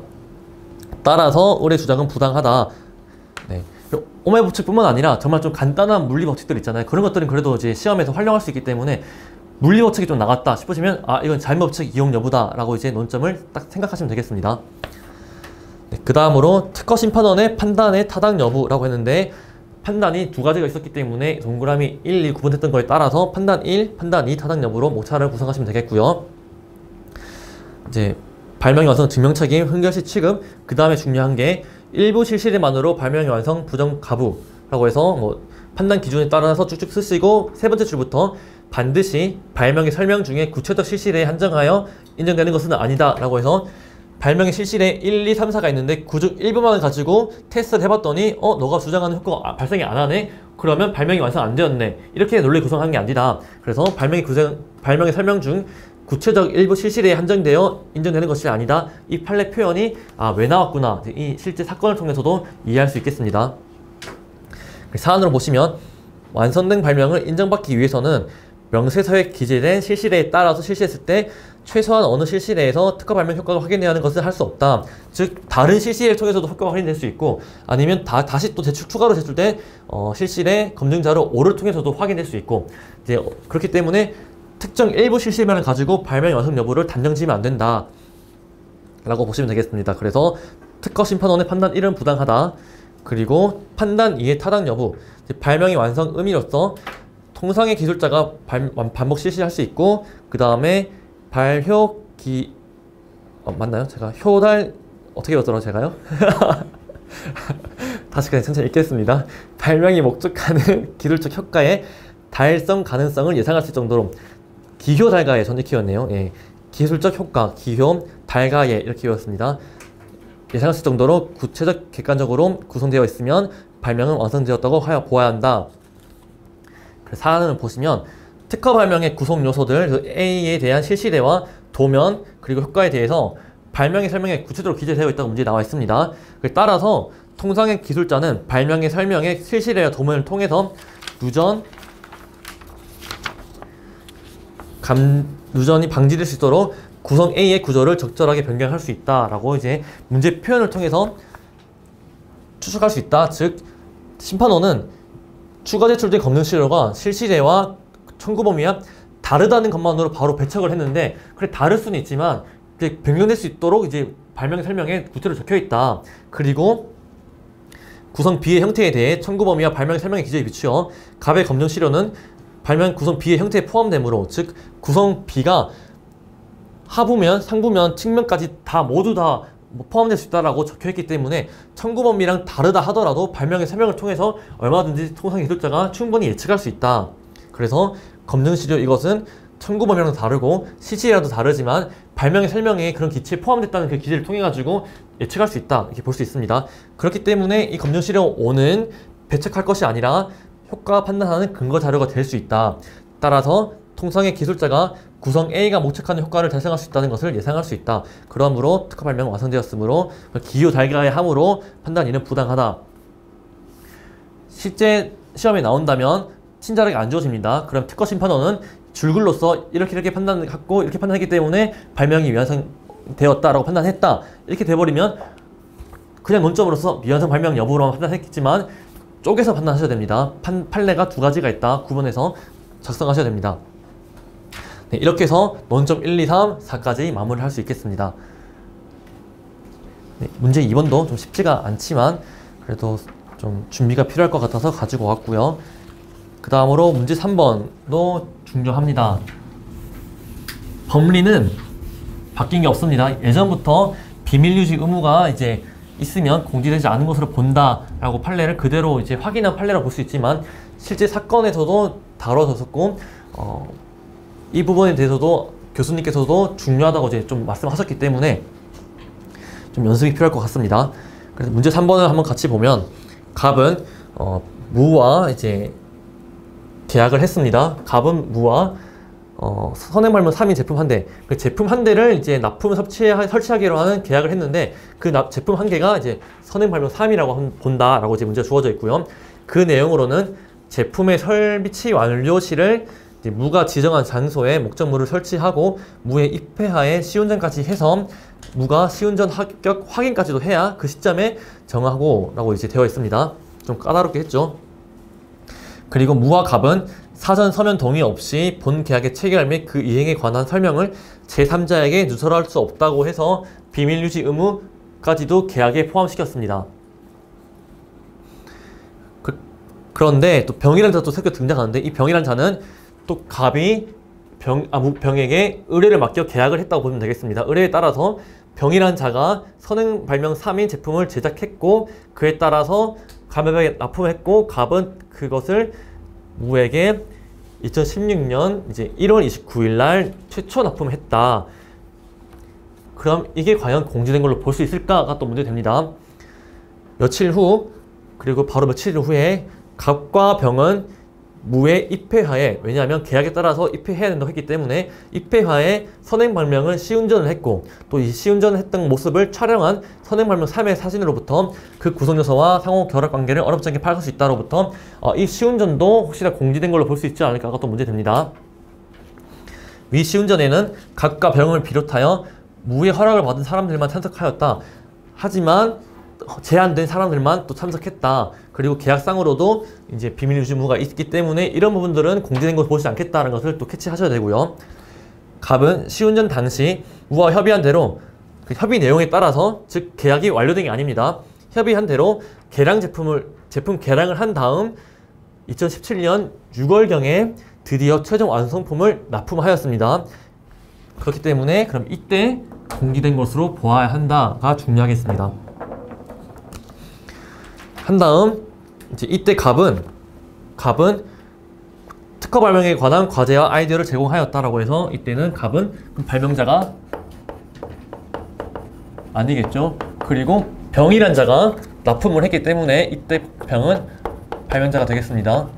따라서 의뢰 주장은 부당하다. 네. 오음의 법칙뿐만 아니라 정말 좀 간단한 물리 법칙들 있잖아요. 그런 것들은 그래도 이제 시험에서 활용할 수 있기 때문에 물리 법칙이 좀 나갔다 싶으시면 아 이건 자연법칙 이용 여부다 라고 이제 논점을 딱 생각하시면 되겠습니다. 네, 그 다음으로 특허 심판원의 판단의 타당 여부라고 했는데 판단이 두 가지가 있었기 때문에 동그라미 1, 2 구분했던 거에 따라서 판단 1, 판단 2 타당 여부로 목차를 구성하시면 되겠고요. 이제 발명의 완성 증명책임, 흥결시 취급, 그 다음에 중요한 게 일부 실시례만으로 발명의 완성 부정 가부라고 해서 뭐 판단 기준에 따라서 쭉쭉 쓰시고 세 번째 줄부터 반드시 발명의 설명 중에 구체적 실시례에 한정하여 인정되는 것은 아니다 라고 해서 발명의 실시례 1, 2, 3, 4가 있는데 그중 일부만 가지고 테스트를 해봤더니 너가 주장하는 효과가 발생이 안 하네? 그러면 발명이 완성 안 되었네. 이렇게 논리 구성한 게 아니라 그래서 발명의 설명 중 구체적 일부 실시례에 한정되어 인정되는 것이 아니다. 이 판례 표현이 왜 나왔구나. 이 실제 사건을 통해서도 이해할 수 있겠습니다. 사안으로 보시면 완성된 발명을 인정받기 위해서는 명세서에 기재된 실시례에 따라서 실시했을 때 최소한 어느 실시내에서 특허 발명 효과가 확인되어야 하는 것을 할 수 없다. 즉 다른 실시를 통해서도 효과가 확인될 수 있고, 아니면 다시 또 추가로 제출된 실시의 검증자료 5를 통해서도 확인될 수 있고, 이제 그렇기 때문에 특정 일부 실시만을 가지고 발명의 완성 여부를 단정 지으면 안 된다 라고 보시면 되겠습니다. 그래서 특허 심판원의 판단 1은 부당하다. 그리고 판단 2의 타당 여부, 발명의 완성 의미로서 통상의 기술자가 반복 실시할 수 있고, 그 다음에 맞나요? 제가 효달 어떻게 외웠더라 제가요? 다시 그냥 천천히 읽겠습니다. 발명이 목적하는 기술적 효과의 달성 가능성을 예상할 수 있을 정도로, 기효 달가의 전제 키웠네요. 예. 기술적 효과, 기효, 달가의 이렇게 키웠습니다. 예상할 수 있을 정도로 구체적 객관적으로 구성되어 있으면 발명은 완성되었다고 보아야 한다. 그래서 사안을 보시면 특허 발명의 구성 요소들, A에 대한 실시례와 도면, 그리고 효과에 대해서 발명의 설명에 구체적으로 기재되어 있다고 문제에 나와 있습니다. 따라서 통상의 기술자는 발명의 설명의 실시례와 도면을 통해서 누전이 방지될 수 있도록 구성 A의 구조를 적절하게 변경할 수 있다라고 이제 문제 표현을 통해서 추측할 수 있다. 즉 심판원은 추가 제출된 검증 시료가 실시례와 청구 범위와 다르다는 것만으로 바로 배척을 했는데, 그래 다를 수는 있지만 이제 변경될 수 있도록 이제 발명 설명에 구체로 적혀 있다. 그리고 구성 B의 형태에 대해 청구 범위와 발명 설명의 기재에 비추어 갑의 검증 시료는 발명 구성 B의 형태에 포함되므로, 즉 구성 B가 하부면, 상부면, 측면까지 모두 다 포함될 수 있다라고 적혀있기 때문에 청구 범위랑 다르다 하더라도 발명의 설명을 통해서 얼마든지 통상 기술자가 충분히 예측할 수 있다. 그래서 검증시료 이것은 청구 범위랑 다르고 실시라도 다르지만 발명의 설명에 그런 기체에 포함됐다는 그 기제를 통해 가지고 예측할 수 있다, 이렇게 볼 수 있습니다. 그렇기 때문에 이 검증시료 5는 배척할 것이 아니라 효과 판단하는 근거 자료가 될 수 있다. 따라서 통상의 기술자가 구성 A가 목적하는 효과를 달성할 수 있다는 것을 예상할 수 있다. 그러므로 특허 발명은 완성되었으므로 기호 달가의 함으로 판단 2는 부당하다. 실제 시험에 나온다면 친절하게 안 주어집니다. 그럼 특허 심판원은 줄글로서 이렇게 판단하고 이렇게 판단했기 때문에 발명이 미완성되었다라고 판단했다. 이렇게 돼버리면 그냥 논점으로서 미완성 발명 여부로만 판단했겠지만 쪼개서 판단하셔야 됩니다. 판례가 두 가지가 있다. 구분해서 작성하셔야 됩니다. 네, 이렇게 해서 논점 1, 2, 3, 4까지 마무리를 할 수 있겠습니다. 네, 문제 2번도 좀 쉽지가 않지만 그래도 좀 준비가 필요할 것 같아서 가지고 왔고요. 그 다음으로 문제 3번도 중요합니다. 법리는 바뀐 게 없습니다. 예전부터 비밀유지 의무가 이제 있으면 공지되지 않은 것으로 본다라고 판례를 그대로 이제 확인한 판례라고 볼 수 있지만 실제 사건에서도 다뤄졌었고 이 부분에 대해서도 교수님께서도 중요하다고 이제 좀 말씀하셨기 때문에 좀 연습이 필요할 것 같습니다. 그래서 문제 3번을 한번 같이 보면 갑은 무와 이제 계약을 했습니다. 갑은 무와 선행발명 3인 제품 한 대, 그 제품 한 대를 이제 납품을 설치하기로 하는 계약을 했는데 그 제품 한 개가 이제 선행발명 3이라고 본다라고 이제 문제가 주어져 있고요. 그 내용으로는 제품의 설비치 완료 시를 이제 무가 지정한 장소에 목적물을 설치하고 무의 입회하에 시운전까지 해서 무가 시운전 합격 확인까지도 해야 그 시점에 정하고 라고 이제 되어 있습니다. 좀 까다롭게 했죠. 그리고 무와 갑은 사전 서면 동의 없이 본 계약의 체결 및 그 이행에 관한 설명을 제3자에게 누설할 수 없다고 해서 비밀유지 의무까지도 계약에 포함시켰습니다. 그런데 또 병이라는 자도 새로 등장하는데 이 병이라는 자는 또 갑이 병에게 의뢰를 맡겨 계약을 했다고 보면 되겠습니다. 의뢰에 따라서 병이라는 자가 선행발명 3인 제품을 제작했고 그에 따라서 갑에게 납품했고 갑은 그것을 무에게 2016년 이제 1월 29일 날 최초 납품했다. 그럼 이게 과연 공지된 걸로 볼 수 있을까가 또 문제됩니다. 며칠 후, 그리고 바로 며칠 후에 갑과 병은 무의 입회하에, 왜냐하면 계약에 따라서 입회해야 된다고 했기 때문에 입회하에 선행발명을 시운전을 했고 또 이 시운전을 했던 모습을 촬영한 선행발명 3의 사진으로부터 그 구성요소와 상호 결합관계를 어렵지 않게 파악할 수 있다로부터 이 시운전도 혹시나 공지된 걸로 볼 수 있지 않을까가 또 문제됩니다. 위 시운전에는 각과 병을 비롯하여 무의 허락을 받은 사람들만 참석하였다. 하지만 제한된 사람들만 또 참석했다. 그리고 계약상으로도 이제 비밀 유지 의무가 있기 때문에 이런 부분들은 공개된 것을 보지 않겠다는 것을 또 캐치하셔야 되고요. 갑은 시운전 당시 우와 협의한 대로 그 협의 내용에 따라서 즉 계약이 완료된 게 아닙니다. 협의한 대로 제품 개량을 한 다음 2017년 6월경에 드디어 최종 완성품을 납품하였습니다. 그렇기 때문에 그럼 이때 공개된 것으로 보아야 한다가 중요하겠습니다. 한 다음 이제 이때 갑은 특허 발명에 관한 과제와 아이디어를 제공하였다라고 해서 이때는 갑은 발명자가 아니겠죠. 그리고 병이란 자가 납품을 했기 때문에 이때 병은 발명자가 되겠습니다.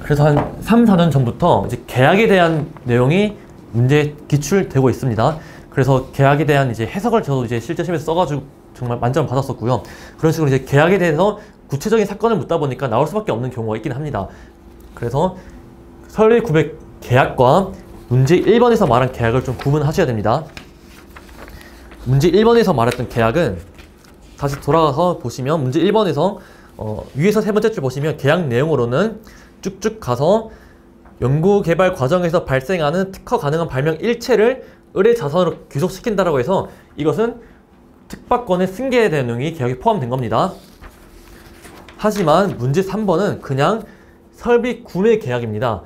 그래서 한 3, 4년 전부터 이제 계약에 대한 내용이 문제에 기출되고 있습니다. 그래서 계약에 대한 이제 해석을 저도 이제 실제 시험에서 써가지고 정말 만점을 받았었고요. 그런 식으로 이제 계약에 대해서 구체적인 사건을 묻다 보니까 나올 수밖에 없는 경우가 있긴 합니다. 그래서 설립 900 계약과 문제 1번에서 말한 계약을 좀 구분하셔야 됩니다. 문제 1번에서 말했던 계약은 다시 돌아가서 보시면 문제 1번에서 위에서 세 번째 줄 보시면 계약 내용으로는 쭉쭉 가서 연구개발 과정에서 발생하는 특허 가능한 발명 일체를 의뢰 자산으로 귀속시킨다라고 해서 이것은 특박권의 승계에 대한 내용이 계약에 포함된 겁니다. 하지만 문제 3번은 그냥 설비 구매 계약입니다.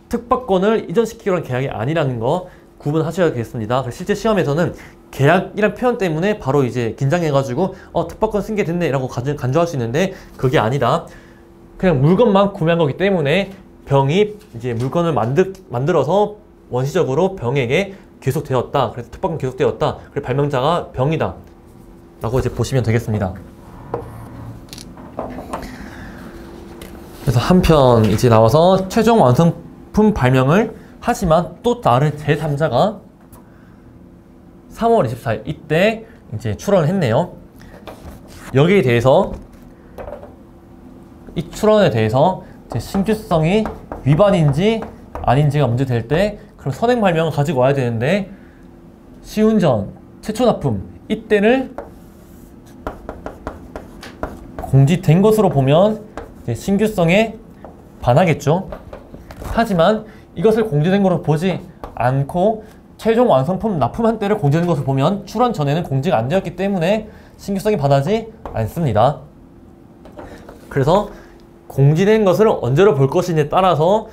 특박권을 이전시키기로 한 계약이 아니라는 거 구분하셔야겠습니다. 실제 시험에서는 계약이란 표현 때문에 바로 이제 긴장해가지고 특박권 승계됐네 라고 간주할 수 있는데 그게 아니다. 그냥 물건만 구매한 거기 때문에 병이 이제 물건을 만들어서 원시적으로 병에게 귀속되었다. 그래서 특박권 귀속되었다. 그래서 발명자가 병이다 라고 이제 보시면 되겠습니다. 그래서 한편 이제 나와서 최종 완성품 발명을 하지만 또 다른 제3자가 3월 24일 이때 이제 출원을 했네요. 여기에 대해서 이 출원에 대해서 신규성이 위반인지 아닌지가 문제될 때 그럼 선행 발명을 가지고 와야 되는데 시운전 최초 납품 이때를 공지된 것으로 보면 신규성에 반하겠죠. 하지만 이것을 공지된 것으로 보지 않고 최종 완성품 납품한 때를 공지된 것을 보면 출원 전에는 공지가 안 되었기 때문에 신규성이 반하지 않습니다. 그래서 공지된 것을 언제로 볼 것이냐에 따라서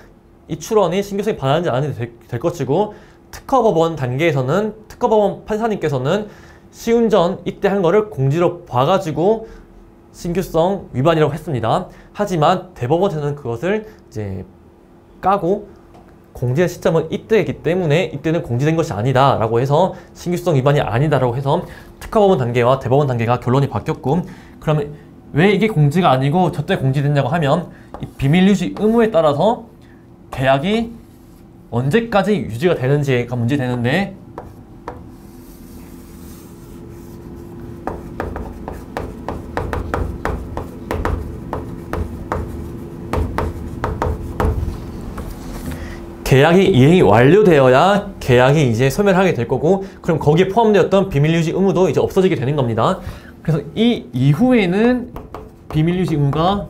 이 출원이 신규성이 반하는지 아닌지 될 것이고 특허법원 단계에서는 특허법원 판사님께서는 시운전 이때 한 거를 공지로 봐가지고 신규성 위반이라고 했습니다. 하지만 대법원에서는 그것을 이제 까고 공지의 시점은 이때이기 때문에 이때는 공지된 것이 아니다 라고 해서 신규성 위반이 아니다 라고 해서 특허법원 단계와 대법원 단계가 결론이 바뀌었고 그러면 왜 이게 공지가 아니고 저때 공지됐냐고 하면 이 비밀유지 의무에 따라서 계약이 언제까지 유지가 되는지가 문제되는데 계약이 이행이 완료되어야 계약이 이제 소멸하게 될 거고 그럼 거기에 포함되었던 비밀유지 의무도 이제 없어지게 되는 겁니다. 그래서 이 이후에는 비밀유지 의무가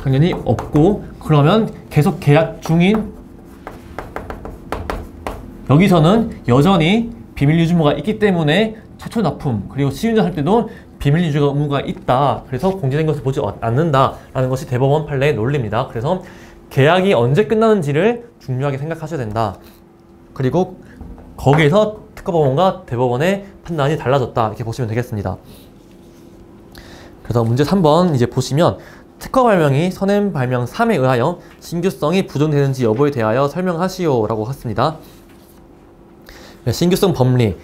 당연히 없고 그러면 계속 계약 중인 여기서는 여전히 비밀유지 의무가 있기 때문에 최초 납품 그리고 시운전 할 때도 비밀유지 의무가 있다. 그래서 공지된 것을 보지 않는다라는 것이 대법원 판례의 논리입니다. 그래서 계약이 언제 끝나는지를 중요하게 생각하셔야 된다. 그리고 거기에서 특허법원과 대법원의 판단이 달라졌다. 이렇게 보시면 되겠습니다. 그래서 문제 3번 이제 보시면 특허 발명이 선행 발명 3에 의하여 신규성이 부정되는지 여부에 대하여 설명하시오 라고 했습니다. 신규성 법리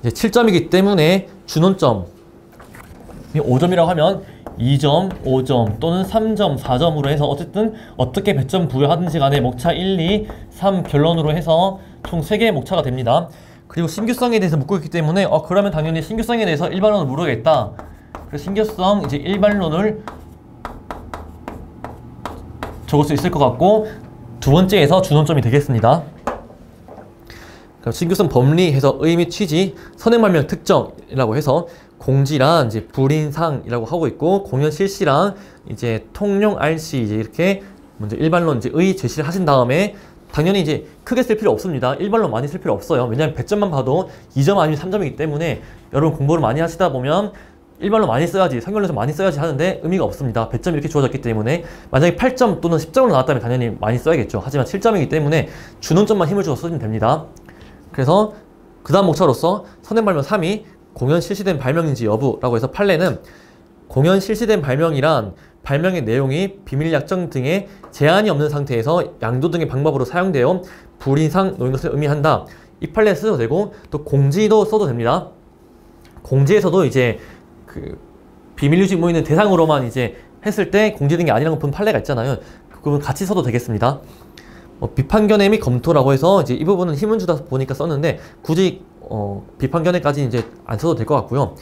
이제 7점이기 때문에 준원점 5점이라고 하면 2점, 5점 또는 3점, 4점으로 해서 어쨌든 어떻게 배점 부여하든지 간에 목차 1, 2, 3 결론으로 해서 총 3개의 목차가 됩니다. 그리고 신규성에 대해서 묻고 있기 때문에 그러면 당연히 신규성에 대해서 일반론을 물어야겠다. 그래서 신규성 이제 일반론을 적을 수 있을 것 같고 두 번째에서 준원점이 되겠습니다. 신규성 법리해서 의미 취지 선행발명 특정이라고 해서 공지랑 이제 불인상이라고 하고 있고 공연 실시랑 이제 통용 RC 이제 이렇게 먼저 일반론 이제 의 제시를 하신 다음에 당연히 이제 크게 쓸 필요 없습니다. 일반론 많이 쓸 필요 없어요. 왜냐하면 배점만 봐도 2점 아니면 3점이기 때문에 여러분 공부를 많이 하시다 보면 일반론 많이 써야지 상견례에서 많이 써야지 하는데 의미가 없습니다. 배점이 이렇게 주어졌기 때문에 만약에 8점 또는 10점으로 나왔다면 당연히 많이 써야겠죠. 하지만 7점이기 때문에 준원점만 힘을 줘서 써주면 됩니다. 그래서 그 다음 목차로서 선행발명 3이 공연 실시된 발명인지 여부라고 해서 판례는 공연 실시된 발명이란 발명의 내용이 비밀 약정 등의 제한이 없는 상태에서 양도 등의 방법으로 사용되어 불이상 놓인 것을 의미한다. 이 판례에 써도 되고 또 공지도 써도 됩니다. 공지에서도 이제 그 비밀 유지 의무 있는 대상으로만 이제 했을 때 공지된 게 아니라고 본 판례가 있잖아요. 그거는 같이 써도 되겠습니다. 비판견해 및 검토라고 해서 이제 이 부분은 힘을 주다 보니까 썼는데 굳이 비판견해까지 이제 안 써도 될 것 같고요.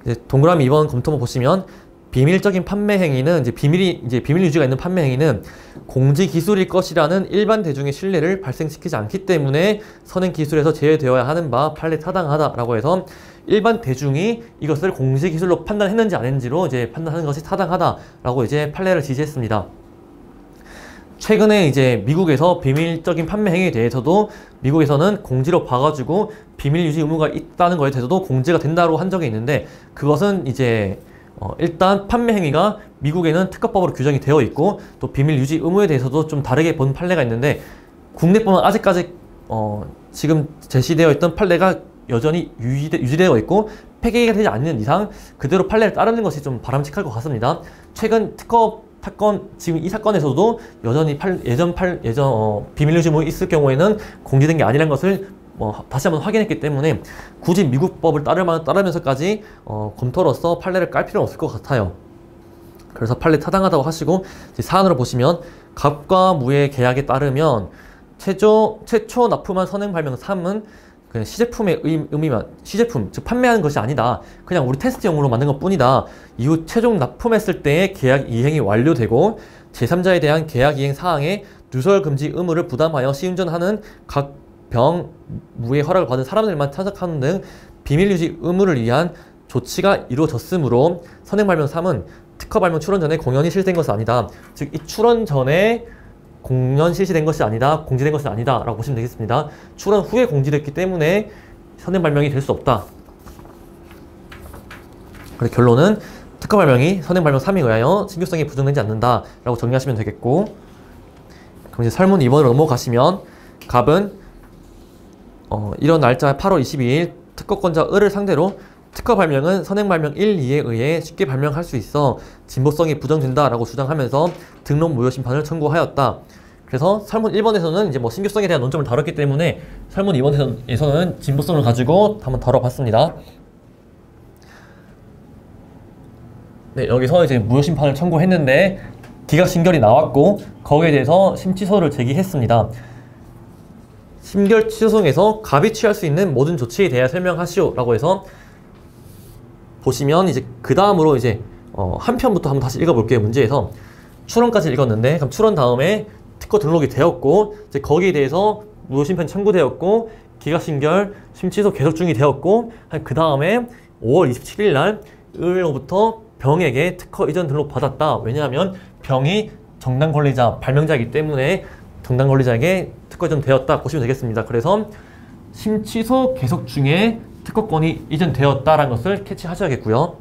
이제 동그라미 2번 검토만 보시면 비밀적인 판매 행위는 이제 비밀 유지가 있는 판매 행위는 공지 기술일 것이라는 일반 대중의 신뢰를 발생시키지 않기 때문에 선행 기술에서 제외되어야 하는 바 판례 타당하다라고 해서 일반 대중이 이것을 공지 기술로 판단했는지 안 했는지로 이제 판단하는 것이 타당하다라고 이제 판례를 지시했습니다. 최근에 이제 미국에서 비밀적인 판매 행위에 대해서도 미국에서는 공지로 봐가지고 비밀 유지 의무가 있다는 거에 대해서도 공지가 된다고 한 적이 있는데 그것은 이제 일단 판매 행위가 미국에는 특허법으로 규정이 되어 있고 또 비밀 유지 의무에 대해서도 좀 다르게 본 판례가 있는데 국내법은 아직까지 지금 제시되어 있던 판례가 여전히 유지되어 있고 폐기가 되지 않는 이상 그대로 판례를 따르는 것이 좀 바람직할 것 같습니다. 최근 사건, 지금 이 사건에서도 여전히 비밀 유지 의무 있을 경우에는 공지된 게 아니라는 것을 다시 한번 확인했기 때문에 굳이 미국법을 따르면서까지 검토로서 판례를 깔 필요는 없을 것 같아요. 그래서 판례 타당하다고 하시고 사안으로 보시면 갑과 무의 계약에 따르면 최초 납품한 선행 발명 3은 그냥 시제품의 의미만 시제품 즉 판매하는 것이 아니다. 그냥 우리 테스트용으로 만든 것 뿐이다. 이후 최종 납품했을 때의 계약 이행이 완료되고 제3자에 대한 계약 이행 사항에 누설 금지 의무를 부담하여 시운전하는 각 병, 무의 허락을 받은 사람들만 참석하는 등 비밀 유지 의무를 위한 조치가 이루어졌으므로 선행 발명 3은 특허 발명 출원 전에 공연이 실시된 것은 아니다. 즉, 이 출원 전에 공연 실시된 것이 아니다, 공지된 것은 아니다 라고 보시면 되겠습니다. 출원 후에 공지됐기 때문에 선행 발명이 될 수 없다. 그래서 결론은 특허 발명이 선행 발명 3에 의하여 신규성이 부정되지 않는다 라고 정리하시면 되겠고, 그럼 이제 설문 2번으로 넘어가시면 갑은 이런 날짜 8월 22일 특허권자 을을 상대로 특허 발명은 선행 발명 1, 2에 의해 쉽게 발명할 수 있어 진보성이 부정된다 라고 주장하면서 등록 무효 심판을 청구하였다. 그래서 설문 1번에서는 이제 신규성에 대한 논점을 다뤘기 때문에 설문 2번에서는 진보성을 가지고 한번 다뤄봤습니다. 네, 여기서 이제 무효 심판을 청구했는데 기각신결이 나왔고 거기에 대해서 심취소를 제기했습니다. 심결 취소송에서 갑이 취할 수 있는 모든 조치에 대해 설명하시오 라고 해서 보시면 이제 그 다음으로 이제 한 편부터 한번 다시 읽어볼게요. 문제에서 출원까지 읽었는데 그럼 출원 다음에 특허 등록이 되었고 이제 거기에 대해서 무효심판 청구되었고 기각신결 심취소 계속 중이 되었고 그 다음에 5월 27일 날 을로부터 병에게 특허 이전 등록 받았다. 왜냐하면 병이 정당 권리자 발명자이기 때문에 정당 권리자에게 특허 이전되었다 보시면 되겠습니다. 그래서 심취소 계속 중에 특허권이 이전되었다라는 것을 캐치하셔야겠고요.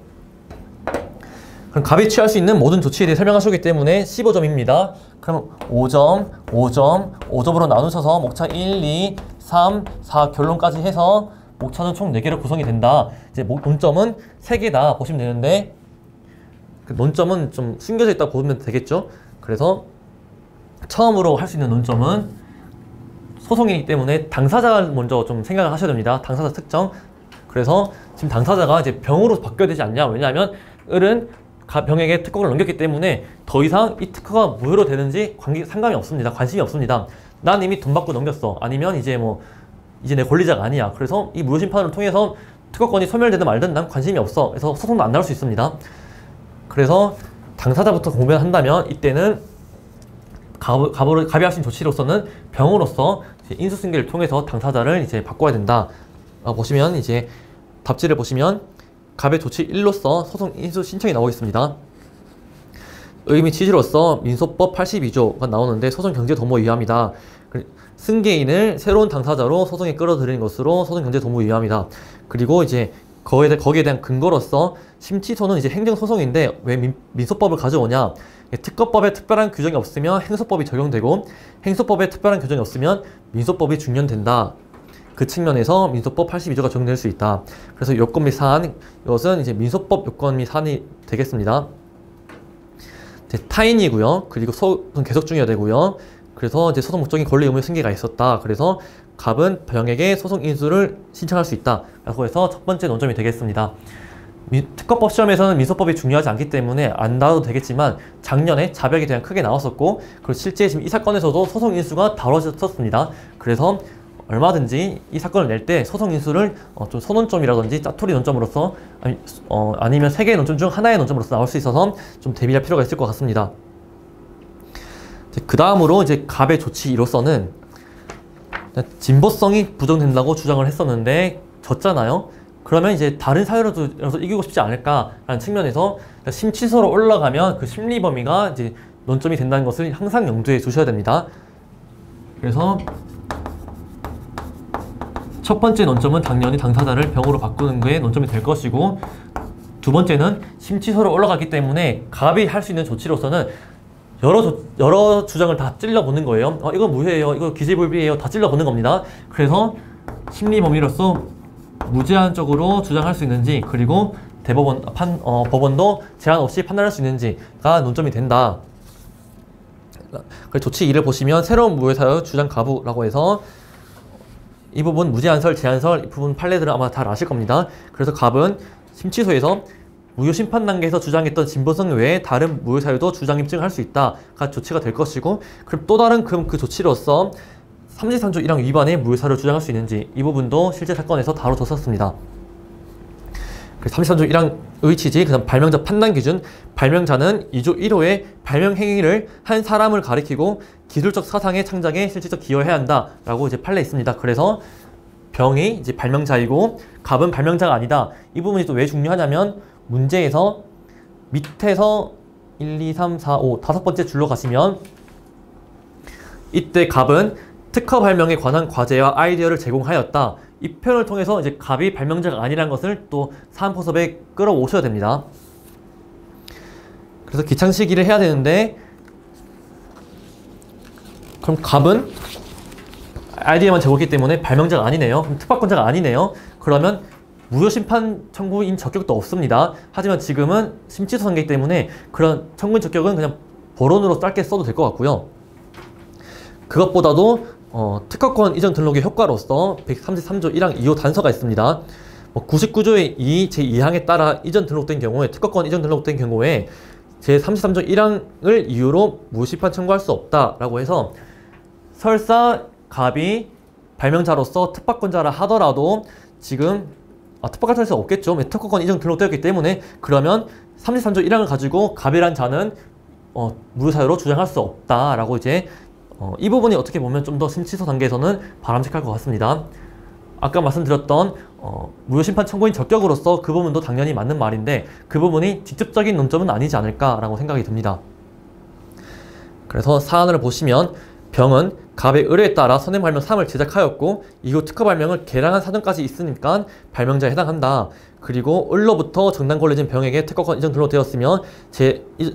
그럼 갑이 취할 수 있는 모든 조치에 대해 설명하셨기 때문에 15점입니다. 그럼 5점, 5점, 5점으로 나누셔서 목차 1, 2, 3, 4 결론까지 해서 목차는 총 4개로 구성이 된다. 이제 논점은 3개다 보시면 되는데 그 논점은 좀 숨겨져 있다고 보면 되겠죠. 그래서 처음으로 할 수 있는 논점은 소송이기 때문에 당사자가 먼저 좀 생각을 하셔야 됩니다. 당사자 특정. 그래서 지금 당사자가 이제 병으로 바뀌어야 되지 않냐. 왜냐하면 을은 병에게 특허를 넘겼기 때문에 더 이상 이 특허가 무효로 되는지 상관이 없습니다. 관심이 없습니다. 난 이미 돈 받고 넘겼어. 아니면 이제 이제 내 권리자가 아니야. 그래서 이 무효 심판을 통해서 특허권이 소멸되든 말든 난 관심이 없어. 그래서 소송도 안 나올 수 있습니다. 그래서 당사자부터 공변한다면 이때는 갑이 할 수 있는 조치로서는 병으로서 이제 인수승계를 통해서 당사자를 이제 바꿔야 된다. 보시면 이제 답지를 보시면 갑의 조치 1로서 소송 인수 신청이 나오고 있습니다. 의미 취지로서 민소법 82조가 나오는데 소송 경제 도모 유효합니다. 승계인을 새로운 당사자로 소송에 끌어들이는 것으로 소송 경제 도모 유효합니다. 그리고 이제 거기에 대한 근거로서 심치소는 이제 행정소송인데 왜 민소법을 가져오냐? 특허법에 특별한 규정이 없으면 행소법이 적용되고 행소법에 특별한 규정이 없으면 민소법이 중련된다. 그 측면에서 민소법 82조가 적용될 수 있다. 그래서 요건 및 사안, 이것은 이제 민소법 요건 및 사안이 되겠습니다. 타인이고요. 그리고 소송 계속 중이어야 되고요. 그래서 이제 소송 목적인 권리 의무 승계가 있었다. 그래서 갑은 병에게 소송 인수를 신청할 수 있다. 라고 해서 첫 번째 논점이 되겠습니다. 특허법 시험에서는 민소법이 중요하지 않기 때문에 안 나와도 되겠지만 작년에 자백에 대한 크게 나왔었고 그리고 실제 지금 이 사건에서도 소송 인수가 다뤄졌었습니다. 그래서 얼마든지 이 사건을 낼 때 소송 인수를 좀 소논점이라든지 짜투리 논점으로서 아니면 세 개의 논점 중 하나의 논점으로서 나올 수 있어서 좀 대비할 필요가 있을 것 같습니다. 그 다음으로 이제 갑의 조치 이로서는 진보성이 부정된다고 주장을 했었는데 졌잖아요. 그러면 이제 다른 사유로서 이기고 싶지 않을까라는 측면에서 심치소로 올라가면 그 심리 범위가 이제 논점이 된다는 것을 항상 염두에 두셔야 됩니다. 그래서 첫 번째 논점은 당연히 당사자를 병으로 바꾸는 게 논점이 될 것이고 두 번째는 심치소로 올라가기 때문에 갑이 할 수 있는 조치로서는 여러 주장을 다 찔러보는 거예요. 이거 무효예요. 이거 기재불비예요. 다 찔러보는 겁니다. 그래서 심리 범위로서 무제한적으로 주장할 수 있는지 그리고 대법원, 법원도 제한 없이 판단할 수 있는지가 논점이 된다. 조치 2를 보시면 새로운 무효사유 주장 가부라고 해서 이 부분 무제한설, 제한설 이 부분 판례들은 아마 잘 아실 겁니다. 그래서 갑은 심치소에서 무효 심판 단계에서 주장했던 진보성 외에 다른 무효 사유도 주장 입증할 수 있다가 조치가 될 것이고 그럼 또 다른 그 조치로서 33조 1항 위반의 무효 사유를 주장할 수 있는지 이 부분도 실제 사건에서 다뤄졌었습니다. 33조 1항의 취지, 그 다음 발명자 판단 기준, 발명자는 2조 1호의 발명 행위를 한 사람을 가리키고 기술적 사상의 창작에 실질적 기여해야 한다 라고 이제 판례 있습니다. 그래서 병이 이제 발명자이고 갑은 발명자가 아니다. 이 부분이 또 왜 중요하냐면 문제에서 밑에서 1, 2, 3, 4, 5 다섯 번째 줄로 가시면 이때 갑은 특허 발명에 관한 과제와 아이디어를 제공하였다. 이 표현을 통해서 이제 갑이 발명자가 아니라는 것을 또 사안포섭에 끌어오셔야 됩니다. 그래서 기창시기를 해야 되는데 그럼 갑은 아이디어만 제공했기 때문에 발명자가 아니네요. 그럼 특허권자가 아니네요. 그러면 무효심판 청구인 적격도 없습니다. 하지만 지금은 심치소 단계이기 때문에 그런 청구인 적격은 그냥 법론으로 짧게 써도 될 것 같고요. 그것보다도 특허권 이전 등록의 효과로서 133조 1항 2호 단서가 있습니다. 99조의 2 제2항에 따라 이전 등록된 경우에 특허권 이전 등록된 경우에 제33조 1항을 이유로 무효심판 청구할 수 없다라고 해서 설사 갑이 발명자로서 특허권자라 하더라도 지금 특허권 수 없겠죠. 특허권 이전 등록되었기 때문에 그러면 33조 1항을 가지고 갑이란 자는 무효사유로 주장할 수 없다라고 이제 이 부분이 어떻게 보면 좀 더 심치소 단계에서는 바람직할 것 같습니다. 아까 말씀드렸던 무효심판 청구인 적격으로서 그 부분도 당연히 맞는 말인데 그 부분이 직접적인 논점은 아니지 않을까라고 생각이 듭니다. 그래서 사안을 보시면 병은 갑의 의뢰에 따라 선행 발명 3을 제작하였고 이후 특허 발명을 개량한 사정까지 있으니까 발명자에 해당한다. 그리고 을로부터 정당 권리진 병에게 특허권 이전 등록되었으며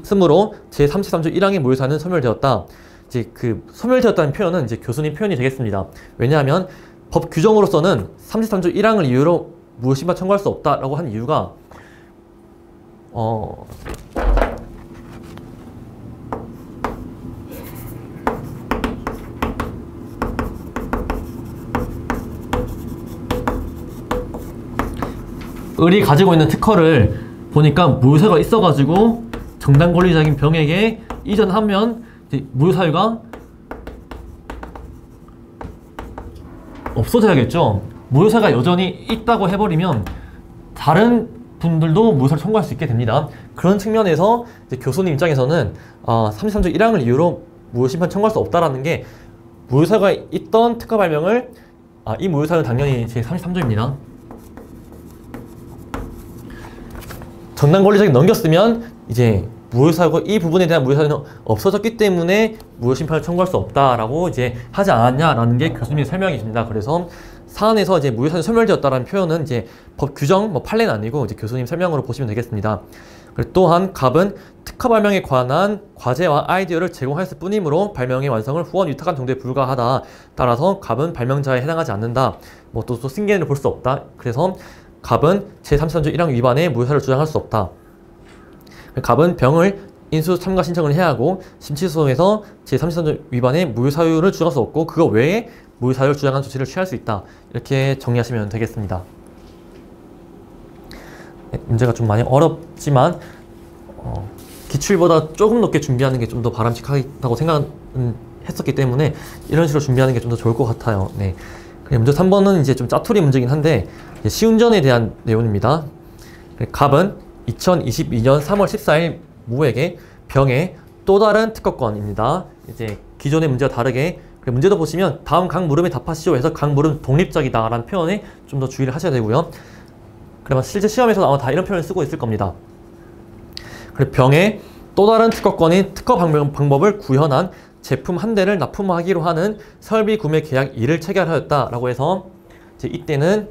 스므로 제33조 1항의 무효사유는 소멸되었다. 이제 그 소멸되었다는 표현은 이제 교수님 표현이 되겠습니다. 왜냐하면 법 규정으로서는 33조 1항을 이유로 무효심판 청구할 수 없다라고 한 이유가 을이 가지고 있는 특허를 보니까 무효사유가 있어가지고 정당 권리자인 병에게 이전하면 이제 무효사유가 없어져야겠죠. 무효사유가 여전히 있다고 해버리면 다른 분들도 무효사유를 청구할 수 있게 됩니다. 그런 측면에서 이제 교수님 입장에서는 33조 1항을 이유로 무효심판 청구할 수 없다라는 게 무효사유가 있던 특허 발명을 이 무효사유는 당연히 제33조입니다. 정당 권리적인 넘겼으면 이제 무효사유고 이 부분에 대한 무효사유는 없어졌기 때문에 무효심판을 청구할 수 없다라고 이제 하지 않았냐라는 게 교수님의 설명이십니다. 그래서 사안에서 이제 무효사유 소멸되었다라는 표현은 이제 법 규정 판례는 아니고 이제 교수님 설명으로 보시면 되겠습니다. 그리고 또한 갑은 특허 발명에 관한 과제와 아이디어를 제공하였을 뿐이므로 발명의 완성을 후원 위탁한 정도에 불과하다. 따라서 갑은 발명자에 해당하지 않는다. 또 승계를 볼 수 없다. 그래서 갑은 제33조 1항 위반에 무효사유를 주장할 수 없다. 갑은 병을 인수 참가 신청을 해야 하고 심치소송에서 제33조 위반에 무효사유를 주장할 수 없고 그거 외에 무효사유를 주장한 조치를 취할 수 있다. 이렇게 정리하시면 되겠습니다. 문제가 좀 많이 어렵지만 기출보다 조금 높게 준비하는 게 좀 더 바람직하다고 생각은 했었기 때문에 이런 식으로 준비하는 게 좀 더 좋을 것 같아요. 네. 문제 3번은 이제 좀 짜투리 문제긴 한데 시운전에 대한 내용입니다. 갑은 2022년 3월 14일 무에게 병의 또 다른 특허권입니다. 이제 기존의 문제와 다르게 문제도 보시면 다음 각 물음에 답하시오 해서 각 물음 독립적이다 라는 표현에 좀 더 주의를 하셔야 되고요. 그러면 실제 시험에서 아마 다 이런 표현을 쓰고 있을 겁니다. 그리고 병의 또 다른 특허권인 특허 방법을 구현한 제품 한 대를 납품하기로 하는 설비 구매 계약 2를 체결하였다라고 해서 이제 이때는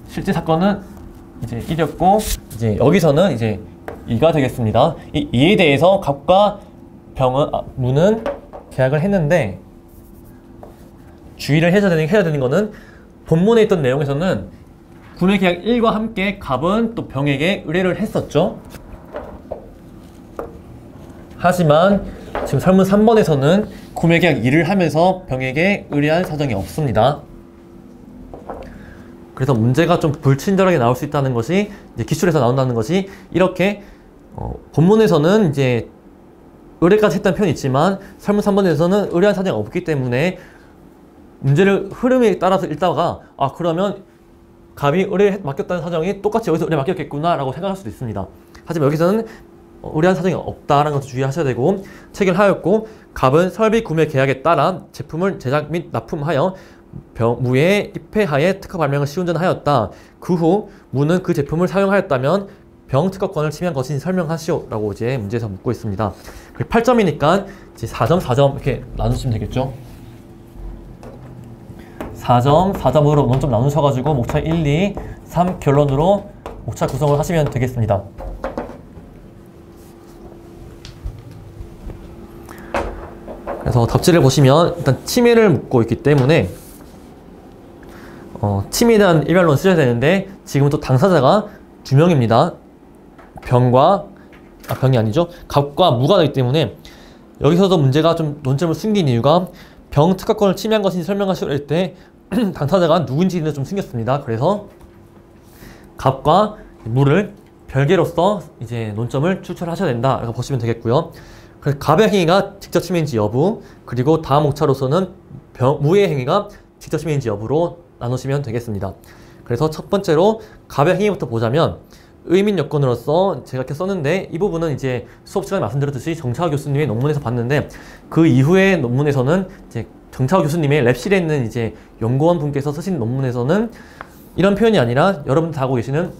실제 사건은 이제 1이었고 이제 여기서는 이제 2가 되겠습니다. 이 2에 대해서 갑과 무는 계약을 했는데 주의를 해야 되는 거는 본문에 있던 내용에서는 구매계약 1과 함께 갑은 또 병에게 의뢰를 했었죠. 하지만 지금 설문 3번에서는 구매계약 2를 하면서 병에게 의뢰한 사정이 없습니다. 그래서 문제가 좀 불친절하게 나올 수 있다는 것이 이제 기출에서 나온다는 것이 이렇게 본문에서는 이제 의뢰까지 했다는 표현이 있지만 설문 3번에서는 의뢰한 사정이 없기 때문에 문제를 흐름에 따라서 읽다가 그러면 갑이 의뢰 맡겼다는 사정이 똑같이 여기서 의뢰 맡겼겠구나 라고 생각할 수도 있습니다. 하지만 여기서는 의뢰한 사정이 없다라는 것을 주의하셔야 되고 체결하였고 갑은 설비 구매 계약에 따라 제품을 제작 및 납품하여 무에 입회하에 특허 발명을 시운전하였다. 그 후 무는 그 제품을 사용하였다면 병 특허권을 침해한 것인지 설명하시오 라고 이제 문제에서 묻고 있습니다. 8점이니까 이제 4점, 4점 이렇게 나누시면 되겠죠. 4점, 4점으로 논점 나누셔가지고 목차 1, 2, 3 결론으로 목차 구성을 하시면 되겠습니다. 그래서 답지를 보시면 일단 침해를 묻고 있기 때문에 침해에 대한 일반론 쓰셔야 되는데 지금은 또 당사자가 2명입니다. 병이 아니죠. 갑과 무가 되기 때문에 여기서도 문제가 좀 논점을 숨긴 이유가 병 특허권을 침해한 것인지 설명하시려 할 때 당사자가 누군지는 좀 숨겼습니다. 그래서 갑과 무를 별개로서 이제 논점을 추출하셔야 된다. 이렇게 보시면 되겠고요. 그래서 갑의 행위가 직접 침해인지 여부, 그리고 다음 목차로서는 무의 행위가 직접 침해인지 여부로 나누시면 되겠습니다. 그래서 첫 번째로 갑의 행위부터 보자면 의민 여건으로서 제가 이렇게 썼는데 이 부분은 이제 수업 시간에 말씀드렸듯이 정차화 교수님의 논문에서 봤는데 그 이후의 논문에서는 이제 정차화 교수님의 랩실에 있는 이제 연구원 분께서 쓰신 논문에서는 이런 표현이 아니라 여러분 다 알고 계시는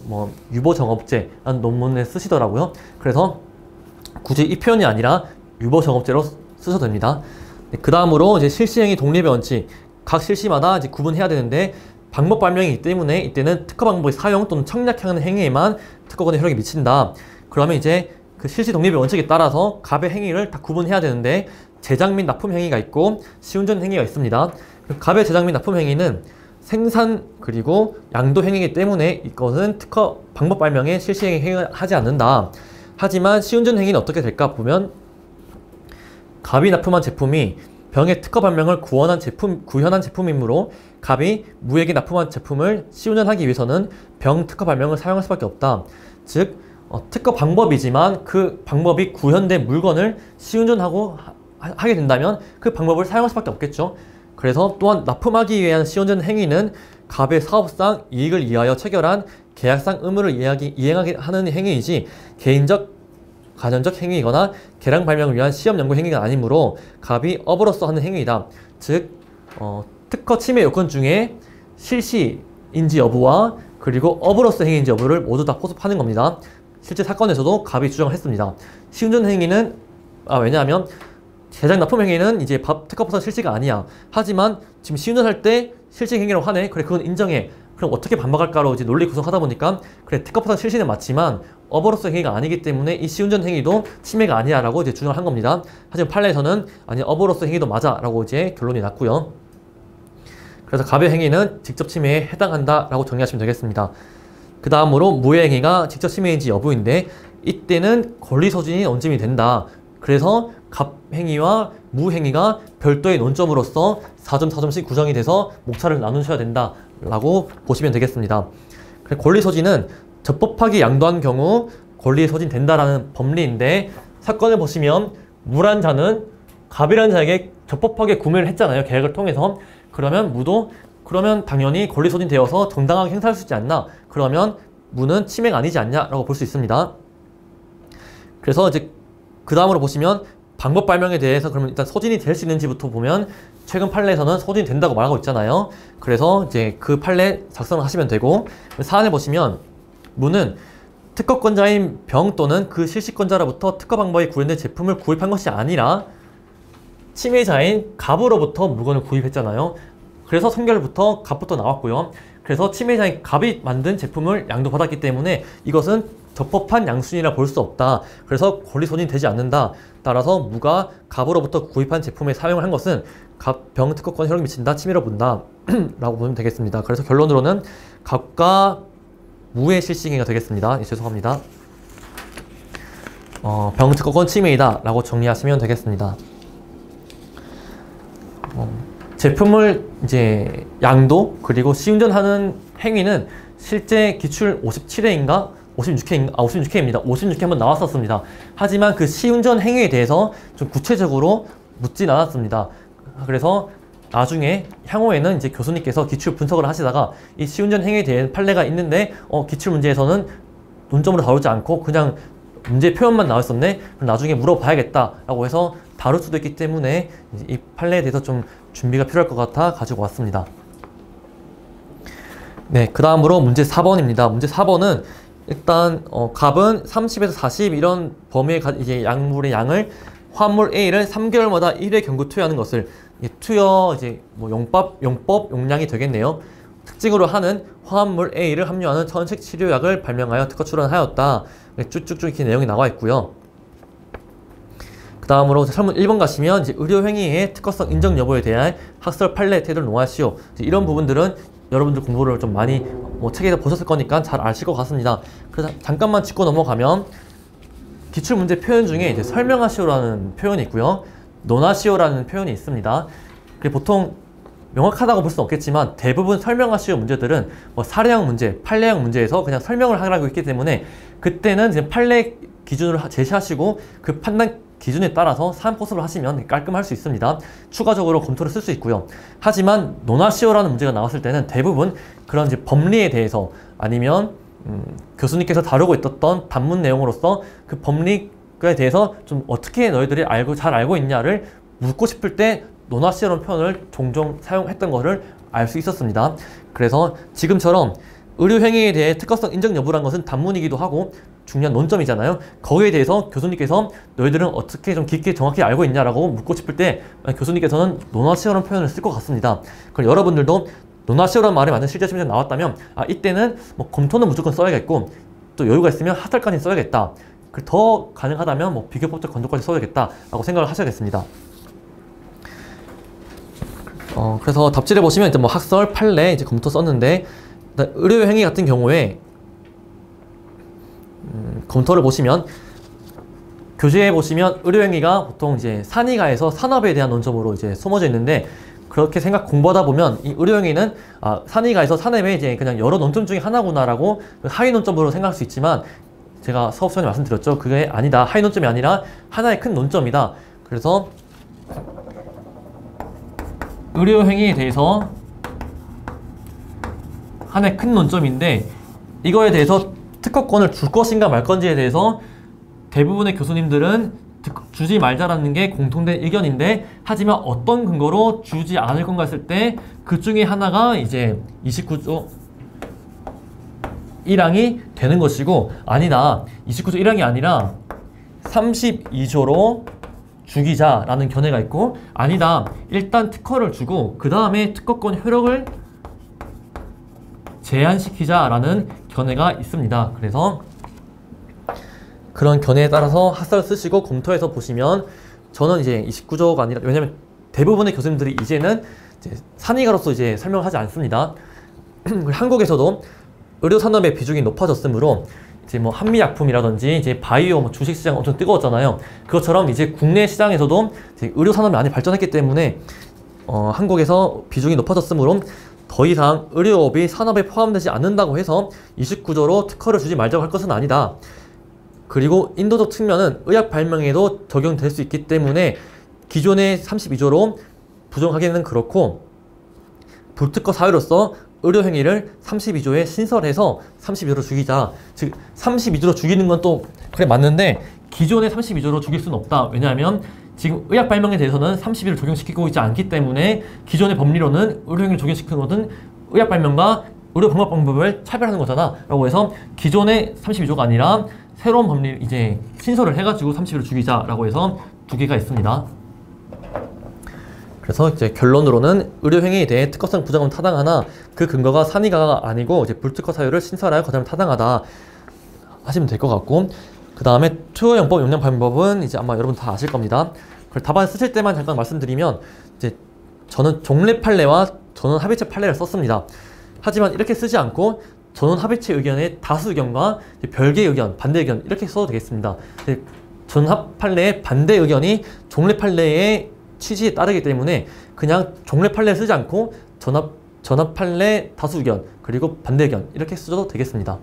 유보정업제라는 논문에 쓰시더라고요. 그래서 굳이 이 표현이 아니라 유보정업제로 쓰셔도 됩니다. 그 다음으로 이제 실시행위 독립의 원칙, 각 실시마다 이제 구분해야 되는데 방법 발명이기 때문에 이때는 특허 방법의 사용 또는 청약하는 행위에만 특허권의 효력이 미친다. 그러면 이제 그 실시 독립의 원칙에 따라서 갑의 행위를 다 구분해야 되는데 제작 및 납품 행위가 있고 시운전 행위가 있습니다. 갑의 제작 및 납품 행위는 생산 그리고 양도 행위이기 때문에 이것은 특허 방법 발명에 실시 행위를 하지 않는다. 하지만 시운전 행위는 어떻게 될까 보면 갑이 납품한 제품이 병의 특허 발명을 구현한 제품이므로 갑이 무에게 납품한 제품을 시운전하기 위해서는 병 특허 발명을 사용할 수밖에 없다. 즉 특허 방법이지만 그 방법이 구현된 물건을 시운전하고 하게 된다면 그 방법을 사용할 수밖에 없겠죠. 그래서 또한 납품하기 위한 시운전 행위는 갑의 사업상 이익을 위하여 체결한 계약상 의무를 이행하게 하는 행위이지 개인적 간접적 행위이거나 계량 발명을 위한 시험 연구 행위가 아니므로 갑이 업으로서 하는 행위이다. 즉 특허 침해 요건 중에 실시인지 여부와 그리고 업으로서 행위인지 여부를 모두 다 포섭하는 겁니다. 실제 사건에서도 갑이 주장을 했습니다. 시운전 행위는 왜냐하면 제작 납품 행위는 이제 특허법상 실시가 아니야. 하지만 지금 시운전할 때 실시 행위라고 하네. 그래, 그건 인정해. 그럼 어떻게 반박할까로 이제 논리 구성하다 보니까 그래, 특허법상 실시는 맞지만 업으로서 행위가 아니기 때문에 이 시운전 행위도 침해가 아니야라고 이제 주장을 한 겁니다. 하지만 판례에서는 아니, 업으로서 행위도 맞아라고 이제 결론이 났고요. 그래서 갑의 행위는 직접 침해에 해당한다라고 정리하시면 되겠습니다. 그 다음으로 무의 행위가 직접 침해인지 여부인데 이때는 권리 소진이 논점이 된다. 그래서 갑 행위와 무 행위가 별도의 논점으로서 4점 4점씩 구성이 돼서 목차를 나누셔야 된다라고 보시면 되겠습니다. 권리 소진은 적법하게 양도한 경우 권리 소진된다라는 법리인데 사건을 보시면 무란 자는 갑이라는 자에게 적법하게 구매를 했잖아요. 계약을 통해서. 그러면 무도 그러면 당연히 권리 소진되어서 정당하게 행사할 수 있지 않나? 그러면 무는 침해가 아니지 않냐라고 볼 수 있습니다. 그래서 이제 그 다음으로 보시면 방법 발명에 대해서 그러면 일단 소진이 될 수 있는지부터 보면 최근 판례에서는 소진이 된다고 말하고 있잖아요. 그래서 이제 그 판례 작성을 하시면 되고 사안을 보시면 무는 특허권자인 병 또는 그 실시권자로부터 특허 방법에 구현된 제품을 구입한 것이 아니라 침해자인 갑으로부터 물건을 구입했잖아요. 그래서 선결부터 갑부터 나왔고요. 그래서 침해자인 갑이 만든 제품을 양도받았기 때문에 이것은 적법한 양순이라 볼 수 없다. 그래서 권리 소진되지 않는다. 따라서 무가 갑으로부터 구입한 제품에 사용을 한 것은 갑, 병, 특허권 효력이 미친다. 침해로 본다. 라고 보면 되겠습니다. 그래서 결론으로는 갑과 무의 실시행위가 되겠습니다. 죄송합니다. 병, 특허권 침해이다. 라고 정리하시면 되겠습니다. 제품을 이제 양도 그리고 시운전하는 행위는 실제 기출 57회인가 56회입니다. 56회 한번 나왔었습니다. 하지만 그 시운전 행위에 대해서 좀 구체적으로 묻진 않았습니다. 그래서 나중에 향후에는 이제 교수님께서 기출 분석을 하시다가 이 시운전 행위에 대한 판례가 있는데 기출 문제에서는 논점으로 다루지 않고 그냥 문제 표현만 나왔었네. 그럼 나중에 물어봐야겠다라고 해서 다룰 수도 있기 때문에 이 판례에 대해서 좀 준비가 필요할 것 같아 가지고 왔습니다. 네, 그 다음으로 문제 4번입니다. 문제 4번은 일단 갑은 30에서 40 이런 범위의 이제 약물의 양을 화합물 A를 3개월마다 1회 경구 투여하는 것을 투여 이제 뭐 용법 용량이 되겠네요. 특징으로 하는 화합물 A를 함유하는 천식 치료약을 발명하여 특허 출원하였다. 쭉쭉쭉 이렇게 내용이 나와 있고요. 그 다음으로 설문 1번 가시면 이제 의료행위의 특허성 인정 여부에 대한 학설 판례 태도를 논하시오. 이런 부분들은 여러분들 공부를 좀 많이 책에서 보셨을 거니까 잘 아실 것 같습니다. 그래서 잠깐만 짚고 넘어가면 기출문제 표현 중에 이제 설명하시오라는 표현이 있고요. 논하시오라는 표현이 있습니다. 보통 명확하다고 볼 수는 없겠지만 대부분 설명하시오 문제들은 사례형 문제, 판례형 문제에서 그냥 설명을 하라고 했기 때문에 그때는 이제 판례 기준을 제시하시고 그 판단 기준에 따라서 사안 포섭을 하시면 깔끔할 수 있습니다. 추가적으로 검토를 쓸 수 있고요. 하지만 논하시오라는 문제가 나왔을 때는 대부분 그런 이제 법리에 대해서 아니면 교수님께서 다루고 있었던 단문 내용으로서 그 법리에 대해서 좀 어떻게 너희들이 잘 알고 있냐를 묻고 싶을 때 논하시오라는 표현을 종종 사용했던 것을 알 수 있었습니다. 그래서 지금처럼 의료행위에 대해 특허성 인정 여부란 것은 단문이기도 하고 중요한 논점이잖아요. 거기에 대해서 교수님께서 너희들은 어떻게 좀 깊게 정확히 알고 있냐라고 묻고 싶을 때 교수님께서는 논하시오라는 표현을 쓸 것 같습니다. 그럼 여러분들도 논하시오라는 말이 만약 실제 시험에 나왔다면 이때는 검토는 무조건 써야겠고 또 여유가 있으면 하설까지 써야겠다. 더 가능하다면 비교법적 건조까지 써야겠다라고 생각을 하셔야겠습니다. 그래서 답지를 보시면 이제 학설, 판례 이제 검토 썼는데 의료행위 같은 경우에 검토를 보시면 교재에 보시면 의료행위가 보통 이제 산의가에서 산업에 대한 논점으로 이제 숨어져 있는데 그렇게 공부하다 보면 이 의료행위는 산의가에서 산업에 이제 그냥 여러 논점 중에 하나구나라고 하위 논점으로 생각할 수 있지만 제가 수업 시간에 말씀드렸죠. 그게 아니다. 하위 논점이 아니라 하나의 큰 논점이다. 그래서 의료행위에 대해서 하나의 큰 논점인데 이거에 대해서 특허권을 줄 것인가 말 건지에 대해서 대부분의 교수님들은 주지 말자라는 게 공통된 의견인데, 하지만 어떤 근거로 주지 않을 건가 했을 때 그 중에 하나가 이제 29조 1항이 되는 것이고, 아니다, 29조 1항이 아니라 32조로 죽이자라는 견해가 있고, 아니다, 일단 특허를 주고 그 다음에 특허권 효력을 제한시키자라는 견해가 있습니다. 그래서 그런 견해에 따라서 학설을 쓰시고 검토해서 보시면, 저는 이제 29조가 아니라, 왜냐면 대부분의 교수님들이 이제는 이제 산의가로서 이제 설명을 하지 않습니다. 한국에서도 의료 산업의 비중이 높아졌으므로 이제 뭐 한미약품이라든지 이제 바이오 뭐 주식 시장 엄청 뜨거웠잖아요. 그것처럼 이제 국내 시장에서도 이제 의료 산업이 많이 발전했기 때문에 한국에서 비중이 높아졌으므로 더 이상 의료업이 산업에 포함되지 않는다고 해서 29조로 특허를 주지 말자고 할 것은 아니다. 그리고 인도적 측면은 의학 발명에도 적용될 수 있기 때문에 기존의 32조로 부정하기는 그렇고, 불특허 사유로서 의료행위를 32조에 신설해서 32조로 죽이자. 즉 32조로 죽이는 건 또 그래 맞는데, 기존의 32조로 죽일 수는 없다. 왜냐하면 지금 의학 발명에 대해서는 32조를 적용시키고 있지 않기 때문에, 기존의 법리로는 의료행위를 적용시키는 것은 의학 발명과 의료 방법을 차별하는 거잖아 라고 해서 기존의 32조가 아니라 새로운 법리 이제 신설을 해가지고 30일을 죽이자라고 해서 두 개가 있습니다. 그래서 이제 결론으로는 의료행위에 대해 특허성 부정은 타당하나 그 근거가 산의가가 아니고 이제 불특허 사유를 신설하여 거절하면 타당하다 하시면 될 것 같고, 그 다음에 투여용법 용량 발명법은 이제 아마 여러분 다 아실 겁니다. 그걸 답안 쓰실 때만 잠깐 말씀드리면, 이제 저는 종래 판례와 전원 합의체 판례를 썼습니다. 하지만 이렇게 쓰지 않고 전원 합의체 의견의 다수 의견과 별개 의견, 반대 의견 이렇게 써도 되겠습니다. 전합 판례의 반대 의견이 종래 판례의 취지에 따르기 때문에 그냥 종래 판례를 쓰지 않고 전합 판례 다수 의견 그리고 반대 의견 이렇게 써도 되겠습니다.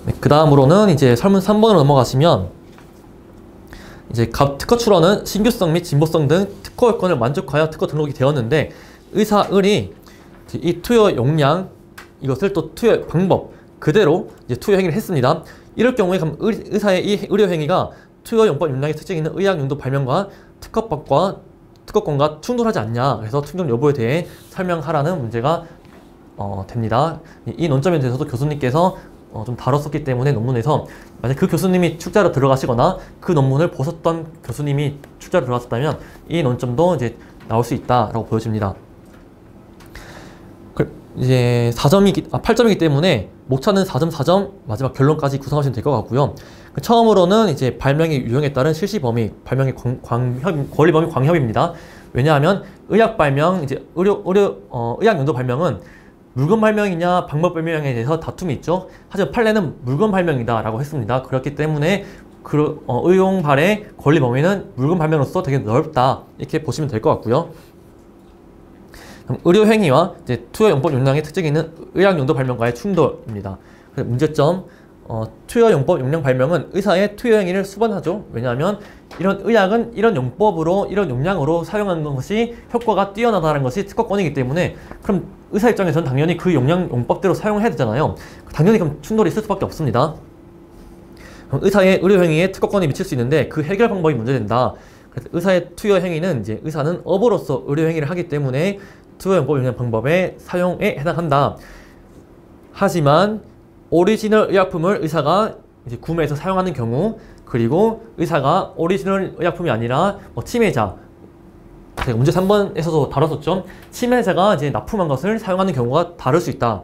네, 그 다음으로는 이제 설문 3번으로 넘어가시면, 이제 각 특허 출원은 신규성 및 진보성 등 특허 요건을 만족하여 특허 등록이 되었는데, 의사을이 이 투여 용량 이것을 또 투여 방법 그대로 이제 투여 행위를 했습니다. 이럴 경우에 그럼 의사의 이 의료 행위가 투여용법 용량의 특징이 있는 의학용도 발명과 특허권과 충돌하지 않냐, 그래서 충돌 여부에 대해 설명하라는 문제가 됩니다. 이 논점에 대해서도 교수님께서 좀 다뤘었기 때문에 논문에서 만약 그 교수님이 출자로 들어가시거나 그 논문을 보셨던 교수님이 출자로 들어갔다면 이 논점도 이제 나올 수 있다라고 보여집니다. 이제 8점이기 때문에 목차는 4점, 4점 마지막 결론까지 구성하시면 될 것 같고요. 처음으로는 이제 발명의 유형에 따른 실시 범위, 발명의 권리 범위 광협입니다. 왜냐하면 의학 발명, 이제 의학 용도 발명은 물건 발명이냐 방법 발명에 대해서 다툼이 있죠. 하지만 판례는 물건 발명이다라고 했습니다. 그렇기 때문에 의용발의 권리 범위는 물건 발명으로서 되게 넓다 이렇게 보시면 될 것 같고요. 의료행위와 이제 투여용법 용량의 특징이 있는 의학용도 발명과의 충돌입니다. 문제점, 투여용법 용량 발명은 의사의 투여행위를 수반하죠. 왜냐하면 이런 의학은 이런 용법으로 이런 용량으로 사용하는 것이 효과가 뛰어나다는 것이 특허권이기 때문에, 그럼 의사 입장에서는 당연히 그 용법대로 사용해야 되잖아요. 당연히 그럼 충돌이 있을 수밖에 없습니다. 그럼 의사의 의료행위에 특허권이 미칠 수 있는데 그 해결 방법이 문제된다. 그래서 의사의 투여행위는 이제 의사는 업으로서 의료행위를 하기 때문에 투여용법 용량 방법의 사용에 해당한다. 하지만 오리지널 의약품을 의사가 이제 구매해서 사용하는 경우, 그리고 의사가 오리지널 의약품이 아니라 침해자, 제가 문제 3번에서도 다뤘었죠. 침해자가 이제 납품한 것을 사용하는 경우가 다를 수 있다.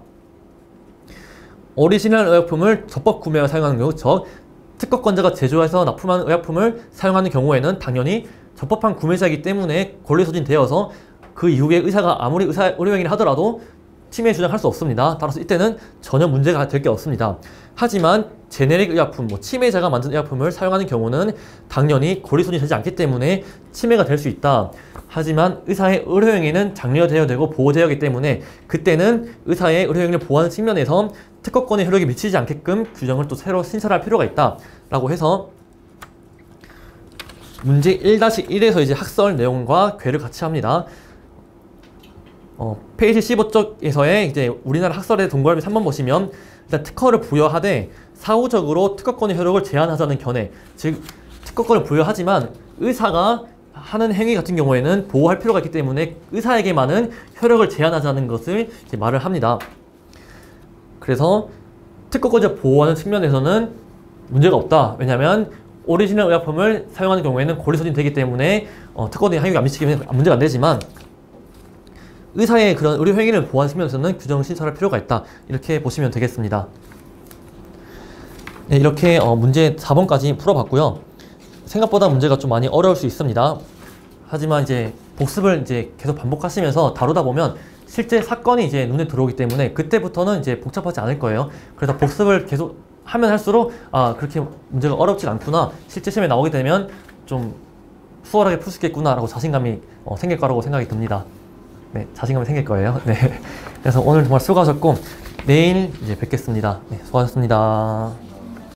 오리지널 의약품을 적법 구매하여 사용하는 경우, 즉 특허권자가 제조해서 납품한 의약품을 사용하는 경우에는 당연히 적법한 구매자이기 때문에 권리 소진되어서 그 이후에 의사가 아무리 의료행위를 하더라도 침해 주장할 수 없습니다. 따라서 이때는 전혀 문제가 될 게 없습니다. 하지만 제네릭 의약품, 침해자가 만든 의약품을 사용하는 경우는 당연히 권리 소진되지 않기 때문에 침해가 될 수 있다. 하지만 의사의 의료행위는 장려되어야 되고 보호되어야 하기 때문에 그때는 의사의 의료행위를 보호하는 측면에서 특허권의 효력이 미치지 않게끔 규정을 또 새로 신설할 필요가 있다 라고 해서 문제 1-1에서 이제 학설 내용과 궤를 같이 합니다. 페이지 15쪽에서의 이제 우리나라 학설의 동그라미 3번 보시면 일단 특허를 부여하되 사후적으로 특허권의 효력을 제한하자는 견해, 즉 특허권을 부여하지만 의사가 하는 행위 같은 경우에는 보호할 필요가 있기 때문에 의사에게만은 효력을 제한하자는 것을 이제 말을 합니다. 그래서 특허권을 보호하는 측면에서는 문제가 없다. 왜냐하면 오리지널 의약품을 사용하는 경우에는 고리소진 되기 때문에 특허권이 한국에 안 미치기면 문제가 안 되지만 의사의 그런 의료 행위를 보호하는 측면에서는 규정을 신설할 필요가 있다. 이렇게 보시면 되겠습니다. 네, 이렇게 문제 4번까지 풀어봤고요. 생각보다 문제가 좀 많이 어려울 수 있습니다. 하지만 이제 복습을 이제 계속 반복하시면서 다루다 보면 실제 사건이 이제 눈에 들어오기 때문에 그때부터는 이제 복잡하지 않을 거예요. 그래서 복습을 계속 하면 할수록 그렇게 문제가 어렵지 않구나. 실제 시험에 나오게 되면 좀 수월하게 풀 수 있겠구나 라고 자신감이 생길 거라고 생각이 듭니다. 네, 자신감이 생길 거예요. 네. 그래서 오늘 정말 수고하셨고 내일 이제 뵙겠습니다. 네, 수고하셨습니다.